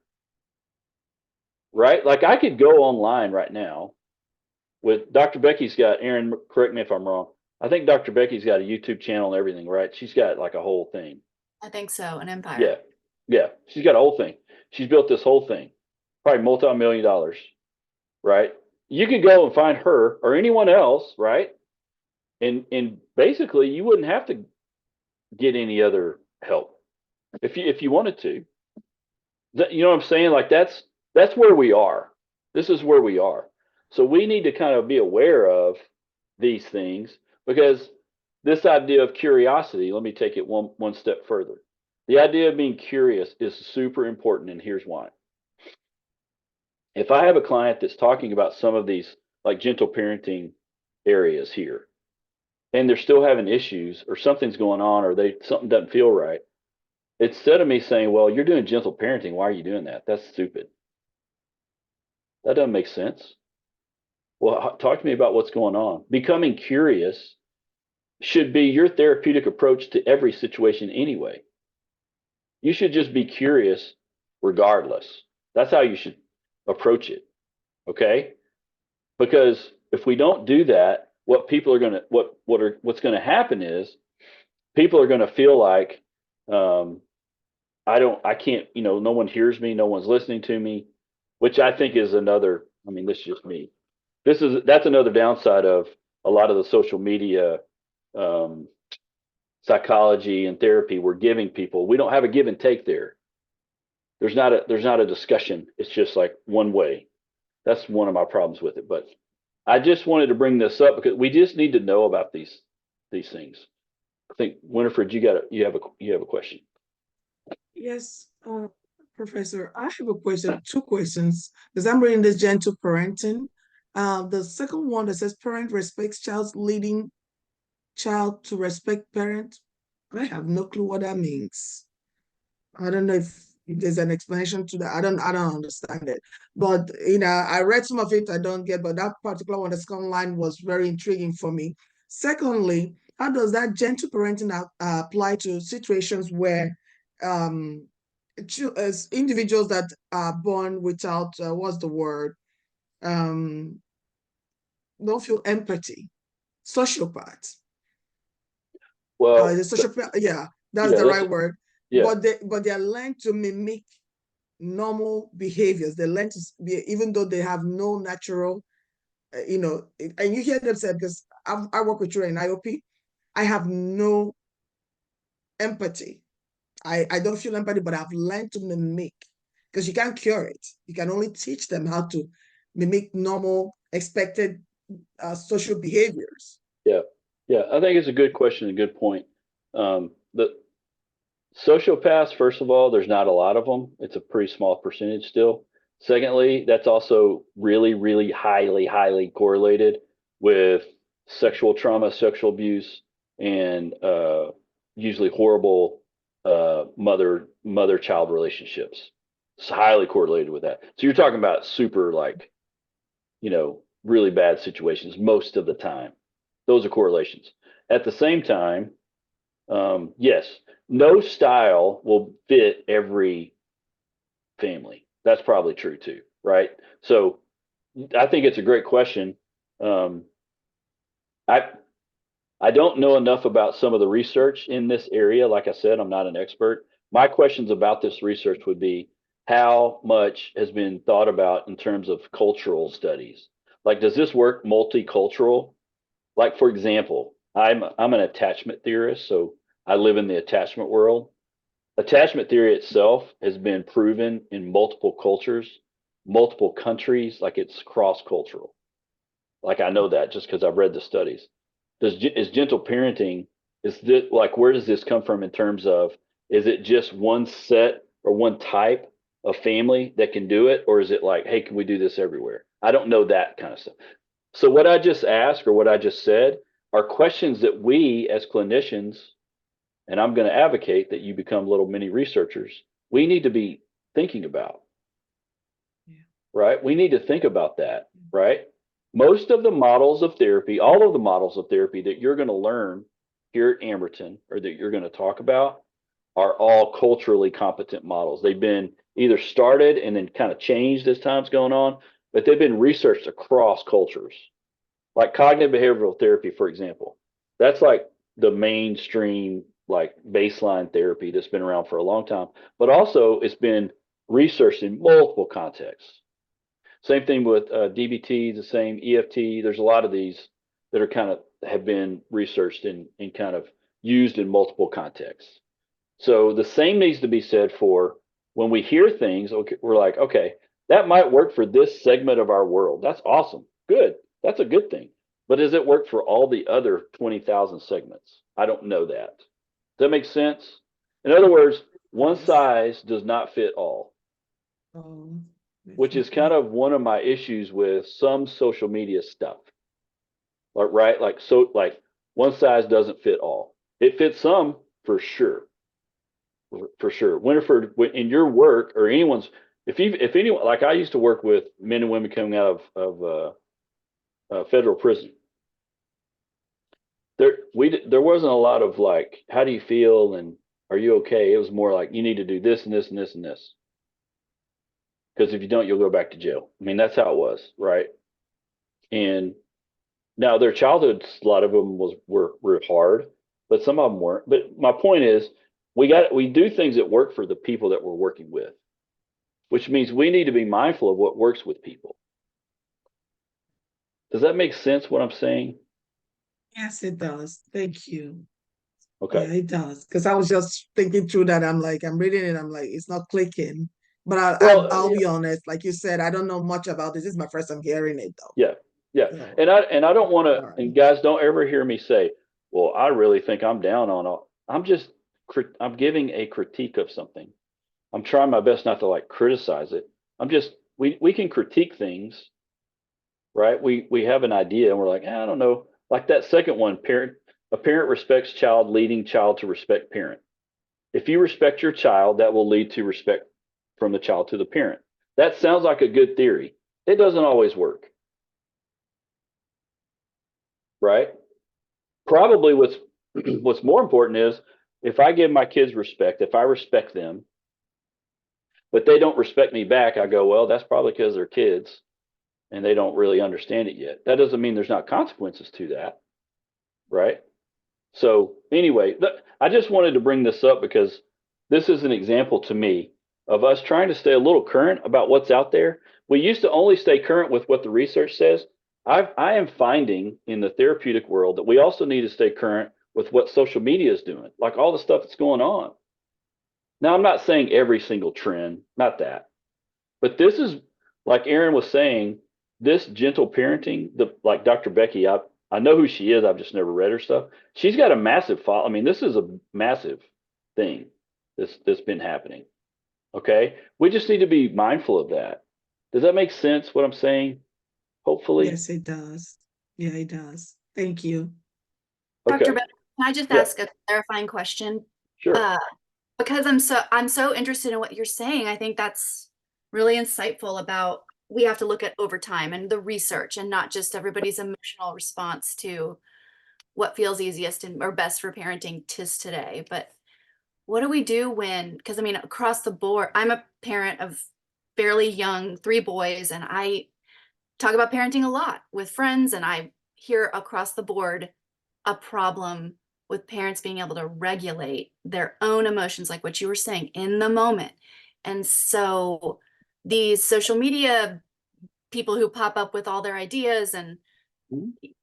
Right? Like I could go online right now with Dr. Becky's got, Aaron, correct me if I'm wrong. I think Dr. Becky's got a YouTube channel and everything, right? She's got like a whole thing. I think so, an empire. Yeah. Yeah. She's got a whole thing. She's built this whole thing, probably multi-million dollars, right? You could go and find her or anyone else, right? And basically you wouldn't have to get any other help if you wanted to. You know what I'm saying? Like that's where we are. This is where we are. So we need to kind of be aware of these things because this idea of curiosity, let me take it one step further. The idea of being curious is super important, and here's why. If I have a client that's talking about some of these like gentle parenting areas here, and they're still having issues or something's going on or something doesn't feel right, instead of me saying, well, you're doing gentle parenting, why are you doing that? That's stupid. That doesn't make sense. Well, talk to me about what's going on. Becoming curious should be your therapeutic approach to every situation anyway. You should just be curious regardless. That's how you should approach it. Okay? Because if we don't do that, what's going to happen is people are going to feel like I can't, no one hears me, no one's listening to me, which I think is another, this is just me. That's another downside of a lot of the social media psychology and therapy we're giving people. We don't have a give and take there. There's not a discussion. It's just like one way. That's one of my problems with it. But I just wanted to bring this up because we just need to know about these things. I think Winifred, you have a question. Yes, Professor, I have a question, two questions, because I'm reading this gentle parenting, The second one that says parent respects child's leading child to respect parent. I have no clue what that means. I don't know if there's an explanation to that. I don't understand it. But I read some of it, I don't get, but that particular one, the second line was very intriguing for me. Secondly, how does that gentle parenting apply to situations where as individuals that are born without what's the word? Don't feel empathy, sociopaths. Well, The sociopath, yeah, that's yeah, the right word. yeah, But they're learned to mimic normal behaviors. They learn to be, even though they have no natural, and you hear them say, because I work with children in IOP, I have no empathy. I don't feel empathy, but I've learned to mimic, because you can't cure it. You can only teach them how to mimic normal, expected social behaviors. yeah, yeah. I think it's a good question, a good point. The sociopaths, first of all, there's not a lot of them. It's a pretty small percentage still. Secondly, that's also really, really highly correlated with sexual trauma, sexual abuse, and usually horrible mother-child relationships. It's highly correlated with that. So you're talking about super like, really bad situations most of the time. Those are correlations. At the same time, yes, no style will fit every family. That's probably true too, right? So I think it's a great question. Um, I I don't know enough about some of the research in this area. Like I said, I'm not an expert. My questions about this research would be how much has been thought about in terms of cultural studies? Like, does this work multicultural? Like, for example, I'm an attachment theorist, so I live in the attachment world. Attachment theory itself has been proven in multiple cultures, multiple countries, like it's cross-cultural. Like I know that just because I've read the studies. Is gentle parenting, is this like where does this come from in terms of is it just one set or one type of family that can do it, or is it like, hey, can we do this everywhere? I don't know that kind of stuff. So what I just asked or what I just said are questions that we as clinicians, and I'm going to advocate that you become little mini researchers, we need to be thinking about, right? We need to think about that, right? Most of the models of therapy, all of the models of therapy that you're going to learn here at Amberton or that you're going to talk about are all culturally competent models. They've been either started and then kind of changed as time's going on, but they've been researched across cultures. Like cognitive behavioral therapy, for example, that's like the mainstream, like baseline therapy that's been around for a long time, but also it's been researched in multiple contexts. Same thing with DBT, the same EFT. There's a lot of these that are kind of have been researched and kind of used in multiple contexts. So the same needs to be said for when we hear things, okay, we're like, okay, that might work for this segment of our world. That's awesome. Good. That's a good thing. But does it work for all the other 20,000 segments? I don't know that. Does that make sense? In other words, one size does not fit all, which is kind of one of my issues with some social media stuff. Like, right? Like one size doesn't fit all. It fits some for sure. For sure. Winifred, in your work or anyone's, if anyone, like I used to work with men and women coming out of federal prison. There wasn't a lot of like, how do you feel and are you okay? It was more like you need to do this and this and this and this. Because if you don't, you'll go back to jail. I mean, that's how it was, right? And now their childhoods, a lot of them were hard, but some of them weren't. But my point is, we do things that work for the people that we're working with, which means we need to be mindful of what works with people. Does that make sense what I'm saying? Yes, it does. Thank you. Okay. Yeah, it does. Because I was just thinking through that. I'm like, I'm reading it. I'm like, it's not clicking. But I'll be honest. Like you said, I don't know much about this. This is my first time hearing it, though. Yeah, yeah. So, And I don't want to. right. And guys, don't ever hear me say, "Well, I really think I'm down on all." I'm giving a critique of something. I'm trying my best not to like criticize it. We can critique things, right? We have an idea and we're like, I don't know. Like that second one, a parent respects child, leading child to respect parent. If you respect your child, that will lead to respect from the child to the parent. That sounds like a good theory. It doesn't always work, right? Probably what's more important is if I give my kids respect, if I respect them, but they don't respect me back, I go, well, that's probably because they're kids and they don't really understand it yet. That doesn't mean there's not consequences to that, right? So anyway, I just wanted to bring this up because this is an example to me of us trying to stay a little current about what's out there. We used to only stay current with what the research says. I am finding in the therapeutic world that we also need to stay current with what social media is doing, like all the stuff that's going on. Now, I'm not saying every single trend, not that, but this is like Aaron was saying, this gentle parenting, like Dr. Becky, I know who she is. I've just never read her stuff. She's got a massive follow. I mean, this is a massive thing that's been happening. Okay. We just need to be mindful of that. Does that make sense what I'm saying? Hopefully. Yes, it does. Yeah, it does. Thank you. Okay. Dr. Bennett, can I just Yeah. ask a clarifying question? Sure. Because I'm so interested in what you're saying. I think that's really insightful about we have to look at over time and the research and not just everybody's emotional response to what feels easiest and or best for parenting tis today. But what do we do when, because I mean, across the board, I'm a parent of fairly young, 3 boys, and I talk about parenting a lot with friends, and I hear across the board a problem with parents being able to regulate their own emotions, like what you were saying, in the moment. And so these social media people who pop up with all their ideas and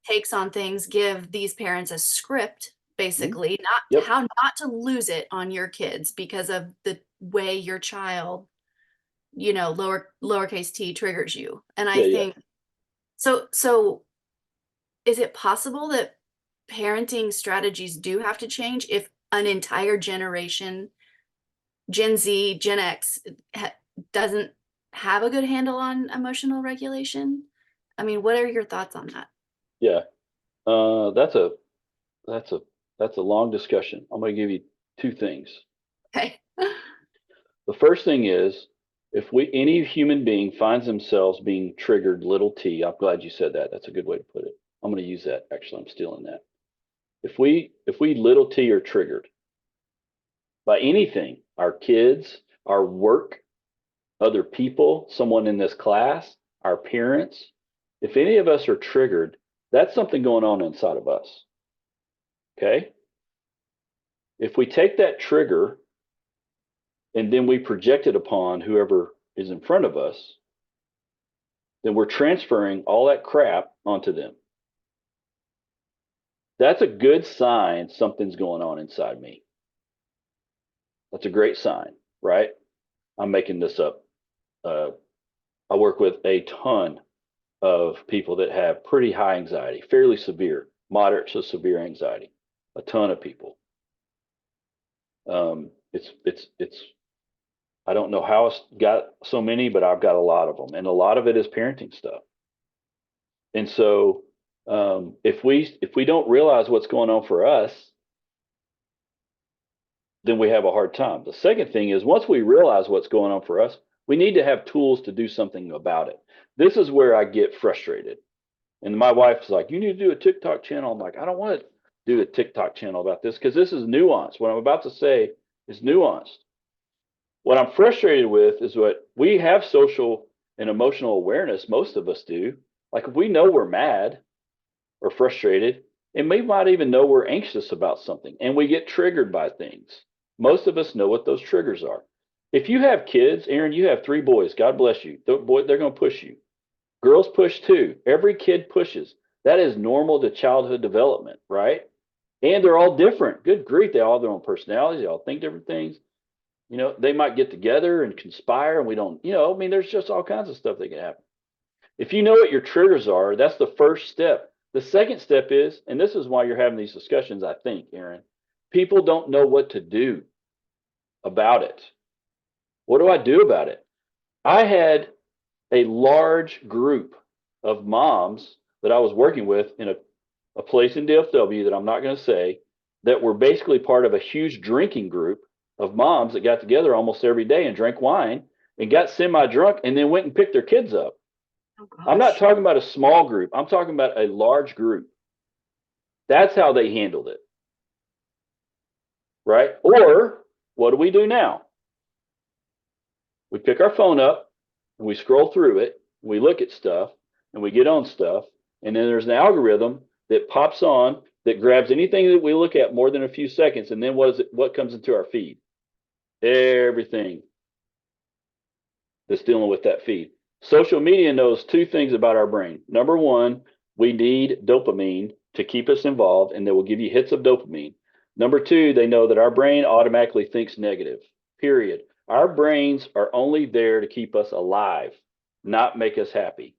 takes on things give these parents a script, basically, not Yep. how not to lose it on your kids because of the way your child, lowercase t triggers you. And I Yeah. think so is it possible that parenting strategies do have to change if an entire generation, Gen Z, Gen X, doesn't have a good handle on emotional regulation? I mean, what are your thoughts on that? Yeah. That's a long discussion. I'm going to give you 2 things. Okay. The first thing is if any human being finds themselves being triggered little t, I'm glad you said that. That's a good way to put it. I'm going to use that. Actually, I'm stealing that. If we little t are triggered by anything, our kids, our work, other people, someone in this class, our parents, if any of us are triggered, that's something going on inside of us. Okay? If we take that trigger and then we project it upon whoever is in front of us, then we're transferring all that crap onto them. That's a good sign something's going on inside me. That's a great sign, right? I'm making this up. I work with a ton of people that have pretty high anxiety, fairly severe, moderate to severe anxiety. A ton of people. It's I don't know how it's got so many, but I've got a lot of them, and a lot of it is parenting stuff. And so, if we don't realize what's going on for us, then we have a hard time. The second thing is once we realize what's going on for us, we need to have tools to do something about it. This is where I get frustrated. And my wife's like, you need to do a TikTok channel. I'm like, I don't want to do a TikTok channel about this because this is nuanced. What I'm about to say is nuanced. What I'm frustrated with is what we have social and emotional awareness. Most of us do. Like if we know we're mad or frustrated, and we might even know we're anxious about something and we get triggered by things. Most of us know what those triggers are. If you have kids, Aaron, you have 3 boys. God bless you. They're going to push you. Girls push too. Every kid pushes. That is normal to childhood development, right? And they're all different. Good grief. They all have their own personalities. They all think different things. They might get together and conspire and we don't, I mean, there's just all kinds of stuff that can happen. If you know what your triggers are, that's the first step. The second step is, and this is why you're having these discussions, I think, Aaron, people don't know what to do about it. What do I do about it? I had a large group of moms that I was working with in a place in DFW that I'm not going to say, that were basically part of a huge drinking group of moms that got together almost every day and drank wine and got semi-drunk and then went and picked their kids up. Oh, I'm not gosh. talking about a small group. I'm talking about a large group. That's how they handled it. Right? Or what do we do now? We pick our phone up and we scroll through it, we look at stuff and we get on stuff. And then there's an algorithm that pops on that grabs anything that we look at more than a few seconds. And then what comes into our feed? Everything that's dealing with that feed. Social media knows two things about our brain. Number one, we need dopamine to keep us involved, and they will give you hits of dopamine. Number two, they know that our brain automatically thinks negative, period. Our brains are only there to keep us alive, not make us happy.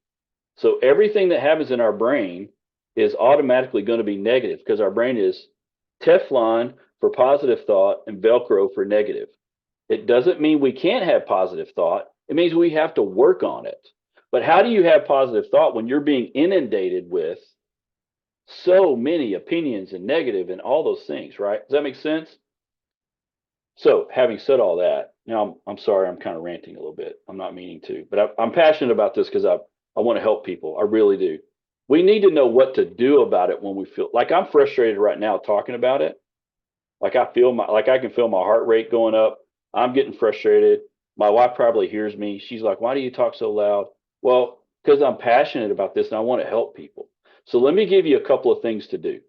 So everything that happens in our brain is automatically going to be negative because our brain is Teflon for positive thought and Velcro for negative. It doesn't mean we can't have positive thought. It means we have to work on it. But how do you have positive thought when you're being inundated with so many opinions and negative and all those things, right? Does that make sense? So having said all that, now I'm sorry, I'm kind of ranting a little bit. I'm not meaning to, but I'm passionate about this because I want to help people. I really do. We need to know what to do about it when we feel like I'm frustrated right now talking about it. Like I can feel my heart rate going up. I'm getting frustrated. My wife probably hears me. She's like, why do you talk so loud? Well, because I'm passionate about this and I want to help people. So let me give you a couple of things to do.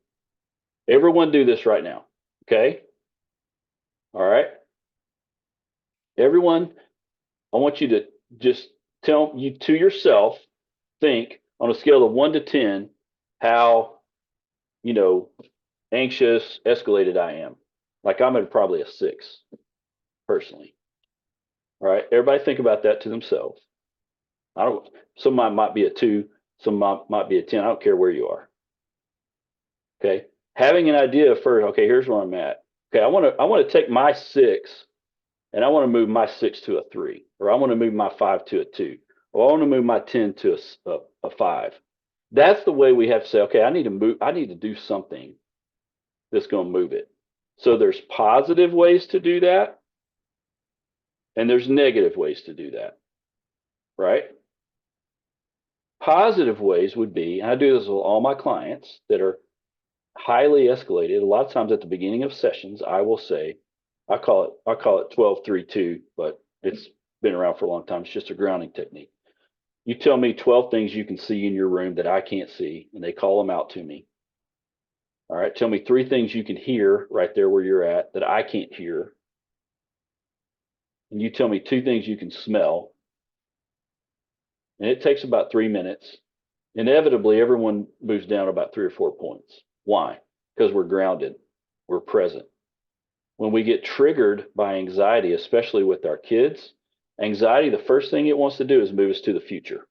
Everyone do this right now. Okay. All right. Everyone, I want you to just tell you to yourself, think on a scale of 1 to 10, how, anxious, escalated I am. Like I'm at probably a 6 personally. All right. Everybody think about that to themselves. Some might be a 2, some might be a 10. I don't care where you are. Okay. Having an idea first, okay, here's where I'm at. Okay, I want to take my 6 and I want to move my 6 to a 3, or I want to move my 5 to a 2, or I want to move my 10 to a 5. That's the way we have to say, okay, I need to do something that's going to move it. So there's positive ways to do that, and there's negative ways to do that, right? Positive ways would be, and I do this with all my clients that are highly escalated. A lot of times at the beginning of sessions, I will say, I call it 12-3-2, but it's been around for a long time. It's just a grounding technique. You tell me 12 things you can see in your room that I can't see, and they call them out to me. All right, tell me 3 things you can hear right there where you're at that I can't hear. And you tell me 2 things you can smell. And it takes about 3 minutes. Inevitably, everyone moves down about 3 or 4 points. Why? Because we're grounded, we're present. When we get triggered by anxiety, especially with our kids, anxiety, the first thing it wants to do is move us to the future.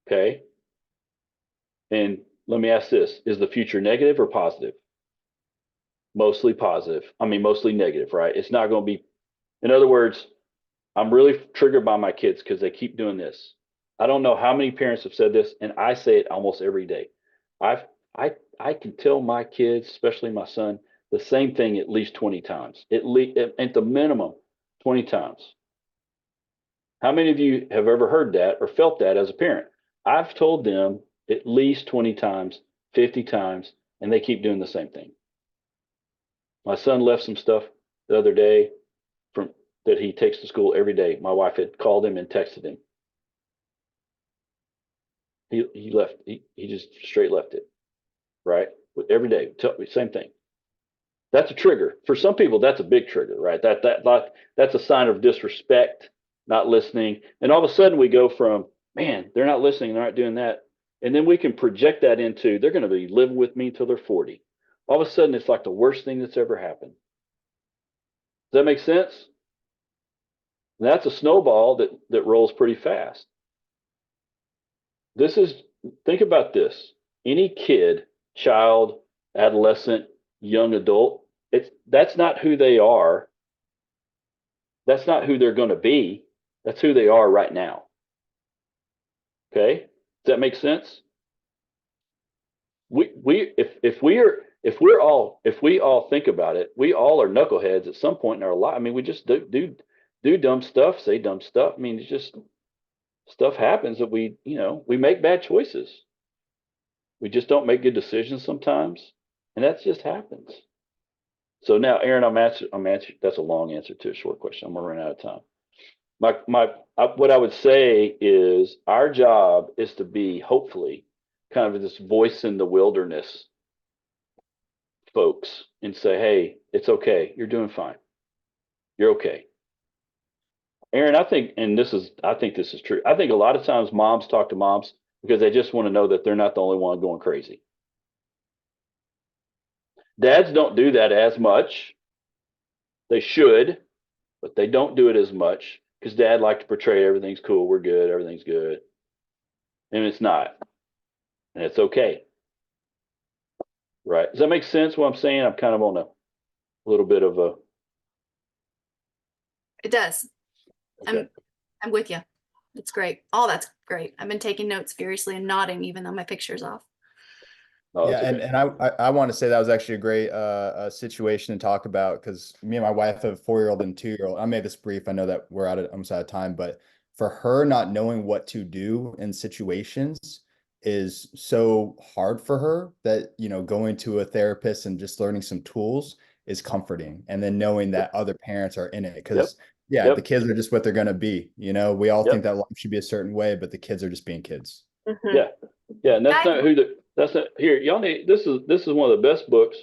Okay? And let me ask this, is the future negative or positive? Mostly positive. I mean, mostly negative, right? It's not going to be, in other words, I'm really triggered by my kids because they keep doing this. I don't know how many parents have said this, and I say it almost every day. I can tell my kids, especially my son, the same thing at least 20 times, at the minimum 20 times. How many of you have ever heard that or felt that as a parent? I've told them at least 20 times, 50 times, and they keep doing the same thing. My son left some stuff the other day that he takes to school every day. My wife had called him and texted him. He left. He just straight left it. Right? Every day, same thing. That's a trigger. For some people, that's a big trigger, right? That's a sign of disrespect, not listening. And all of a sudden we go from, man, they're not listening, they're not doing that. And then we can project that into, they're going to be living with me until they're 40. All of a sudden it's like the worst thing that's ever happened. Does that make sense? And that's a snowball that rolls pretty fast. Think about this. Any kid, child, adolescent, young adult, that's not who they are. That's not who they're going to be. That's who they are right now. Okay, does that make sense? If we all think about it, we all are knuckleheads at some point in our life. I mean, we just do dumb stuff, say dumb stuff. I mean, it's just stuff happens that we make bad choices. We just don't make good decisions sometimes, and that just happens. So now, Aaron, I'm answering. That's a long answer to a short question. I'm gonna run out of time. What I would say is our job is to be hopefully kind of this voice in the wilderness folks and say, hey, it's okay. You're doing fine. You're okay. Aaron, I think this is true. I think a lot of times moms talk to moms because they just want to know that they're not the only one going crazy. Dads don't do that as much. They should, but they don't do it as much because dad like to portray everything's cool, we're good, everything's good. And it's not. And it's okay. Right. Does that make sense what I'm saying? I'm kind of on a little bit of a. It does. Okay. I'm with you. It's great. All that's great. I've been taking notes furiously and nodding even though my picture's off. Oh, Yeah, okay. and I want to say that was actually a great situation to talk about because me and my wife have a 4-year-old and 2-year-old. I made this brief. I know that we're almost out of time, but for her not knowing what to do in situations is so hard for her that, going to a therapist and just learning some tools is comforting. And then knowing that other parents are in it because Yep. the kids are just what they're going to be. We all Yep. think that life should be a certain way, but the kids are just being kids. Yeah. Yeah. And that's not that's not here. Y'all need, this is one of the best books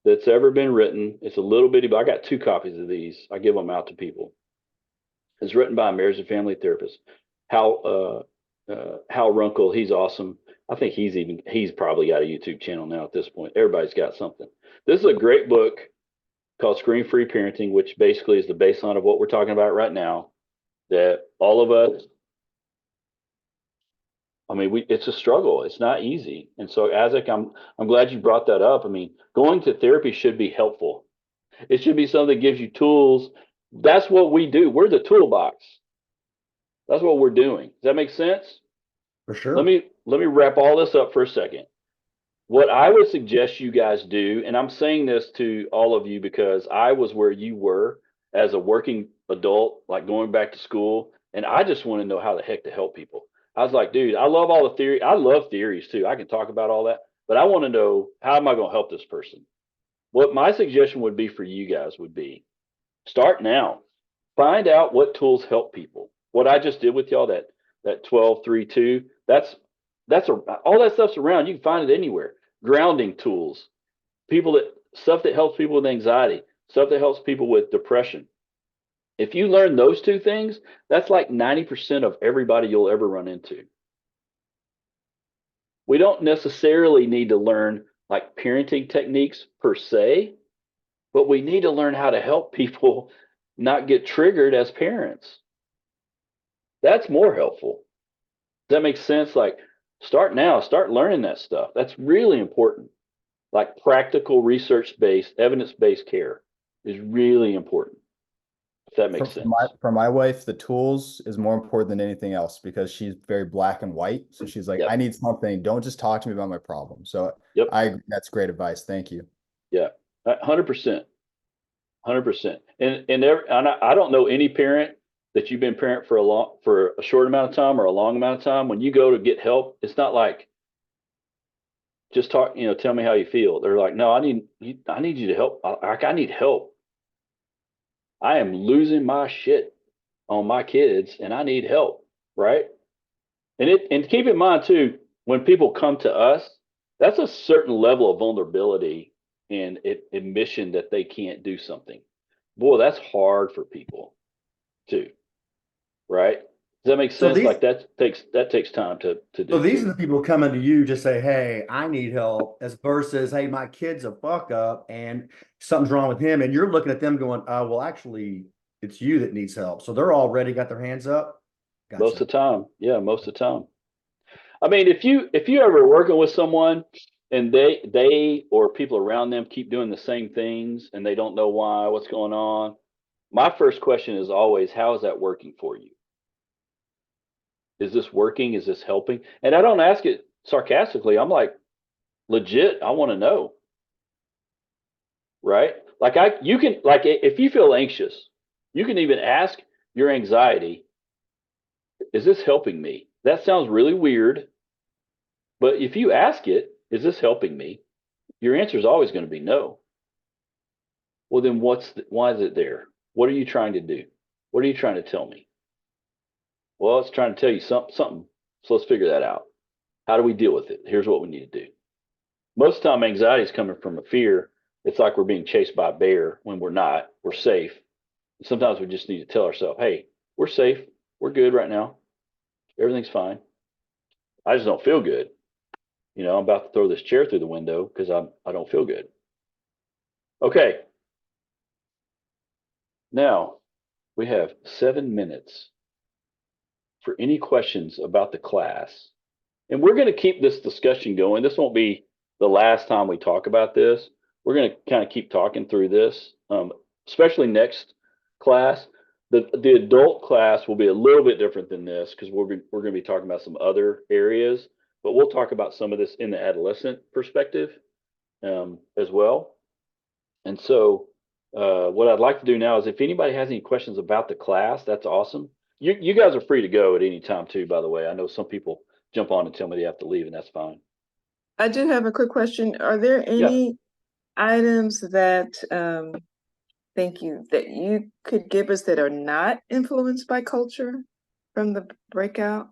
that's ever been written. It's a little bitty, but I got 2 copies of these. I give them out to people. It's written by a marriage and family therapist. Hal Runkle, he's awesome. I think he's probably got a YouTube channel now at this point. Everybody's got something. This is a great book called Screen Free Parenting, which basically is the baseline of what we're talking about right now. That all of us, I mean, it's a struggle. It's not easy. And so, Isaac, I'm glad you brought that up. I mean, going to therapy should be helpful. It should be something that gives you tools. That's what we do. We're the toolbox. That's what we're doing. Does that make sense? For sure. Let me wrap all this up for a second. What I would suggest you guys do, and I'm saying this to all of you because I was where you were as a working adult, like going back to school, and I just want to know how the heck to help people. I was like, dude, I love all the theory. I love theories too. I can talk about all that, but I want to know, how am I going to help this person? What my suggestion would be for you guys would be start now. Find out what tools help people. What I just did with y'all, that 12-3-2, all that stuff's around. You can find it anywhere. Grounding tools, stuff that helps people with anxiety, stuff that helps people with depression. If you learn those 2 things, that's like 90% of everybody you'll ever run into. We don't necessarily need to learn like parenting techniques per se, but we need to learn how to help people not get triggered as parents. That's more helpful. Does that make sense? Like, start now, start learning that stuff. That's really important. Like practical research-based, evidence-based care is really important. If that makes sense. For my wife, the tools is more important than anything else because she's very black and white. So she's like, Yep. I need something. Don't just talk to me about my problem. So Yep. I agree. That's great advice. Thank you. Yeah, 100%. 100%. And I don't know any parent that you've been parent for a short amount of time or a long amount of time. When you go to get help, it's not like just talk, tell me how you feel. They're like, no, I need you to help. I need help. I am losing my shit on my kids and I need help. Right. And keep in mind too, when people come to us, that's a certain level of vulnerability and admission that they can't do something. Boy, that's hard for people too. Right. Does that make sense? Like that takes time to do. So these are the people coming to you to say, hey, I need help, as versus, hey, my kid's a fuck up and something's wrong with him. And you're looking at them going, well, actually, it's you that needs help. So they're already got their hands up. Gotcha. Most of the time. Yeah, most of the time. I mean, if you ever working with someone and they or people around them keep doing the same things and they don't know why, what's going on, my first question is always, how is that working for you? Is this working? Is this helping? And I don't ask it sarcastically. I'm like, legit, I want to know. Right? Like you can, like, if you feel anxious, you can even ask your anxiety, is this helping me? That sounds really weird, but if you ask it, is this helping me? Your answer is always going to be no. Well, then why is it there? What are you trying to do? What are you trying to tell me? Well, it's trying to tell you something. So let's figure that out. How do we deal with it? Here's what we need to do. Most of the time, anxiety is coming from a fear. It's like we're being chased by a bear when we're not. We're safe. Sometimes we just need to tell ourselves, hey, we're safe. We're good right now. Everything's fine. I just don't feel good. You know, I'm about to throw this chair through the window because I don't feel good. Okay. Now we have 7 minutes for any questions about the class. And we're going to keep this discussion going. This won't be the last time we talk about this. We're going to kind of keep talking through this, especially next class. The adult class will be a little bit different than this because we're going to be talking about some other areas, but we'll talk about some of this in the adolescent perspective as well. And so what I'd like to do now is if anybody has any questions about the class, that's awesome. You guys are free to go at any time too, by the way. I know some people jump on and tell me they have to leave, and that's fine. I do have a quick question. Are there any items that, thank you, that you could give us that are not influenced by culture from the breakout?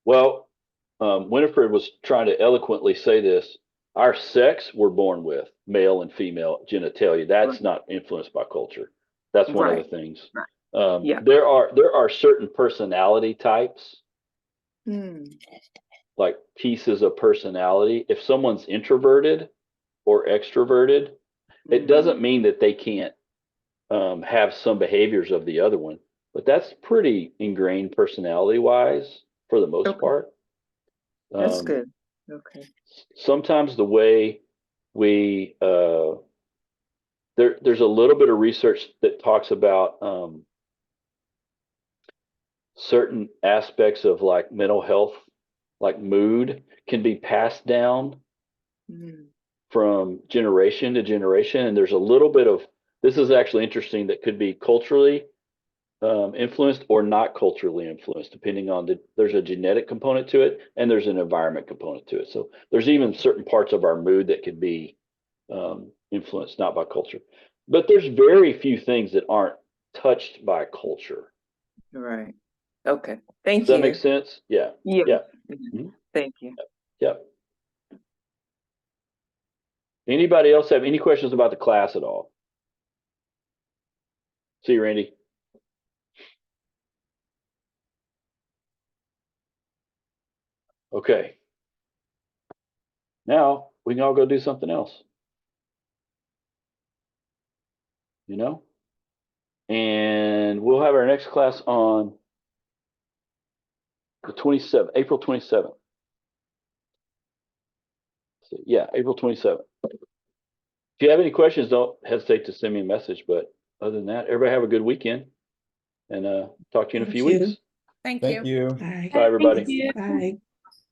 Well, Winifred was trying to eloquently say this. Our sex we're born with, male and female genitalia. That's not influenced by culture. That's one of the things. There are certain personality types, like pieces of personality. If someone's introverted or extroverted, it doesn't mean that they can't have some behaviors of the other one, but that's pretty ingrained personality wise for the most part. That's good. Okay. Sometimes the way we there's a little bit of research that talks about certain aspects of like mental health, like mood, can be passed down from generation to generation. And there's a little bit of this is actually interesting that could be culturally influenced or not culturally influenced, depending on there's a genetic component to it and there's an environment component to it. So there's even certain parts of our mood that could be influenced not by culture. But there's very few things that aren't touched by culture. Right. Okay. Thank you. Does that make sense? Yeah. Yeah. Mm-hmm. Thank you. Yeah. Anybody else have any questions about the class at all? See you, Randy. Okay. Now we can all go do something else. You know? And we'll have our next class on the 27th, April 27th. So, yeah, April 27th. If you have any questions, don't hesitate to send me a message. But other than that, everybody have a good weekend and talk to you in a few weeks. Thank Thank you. you. Bye. Bye, everybody. Bye.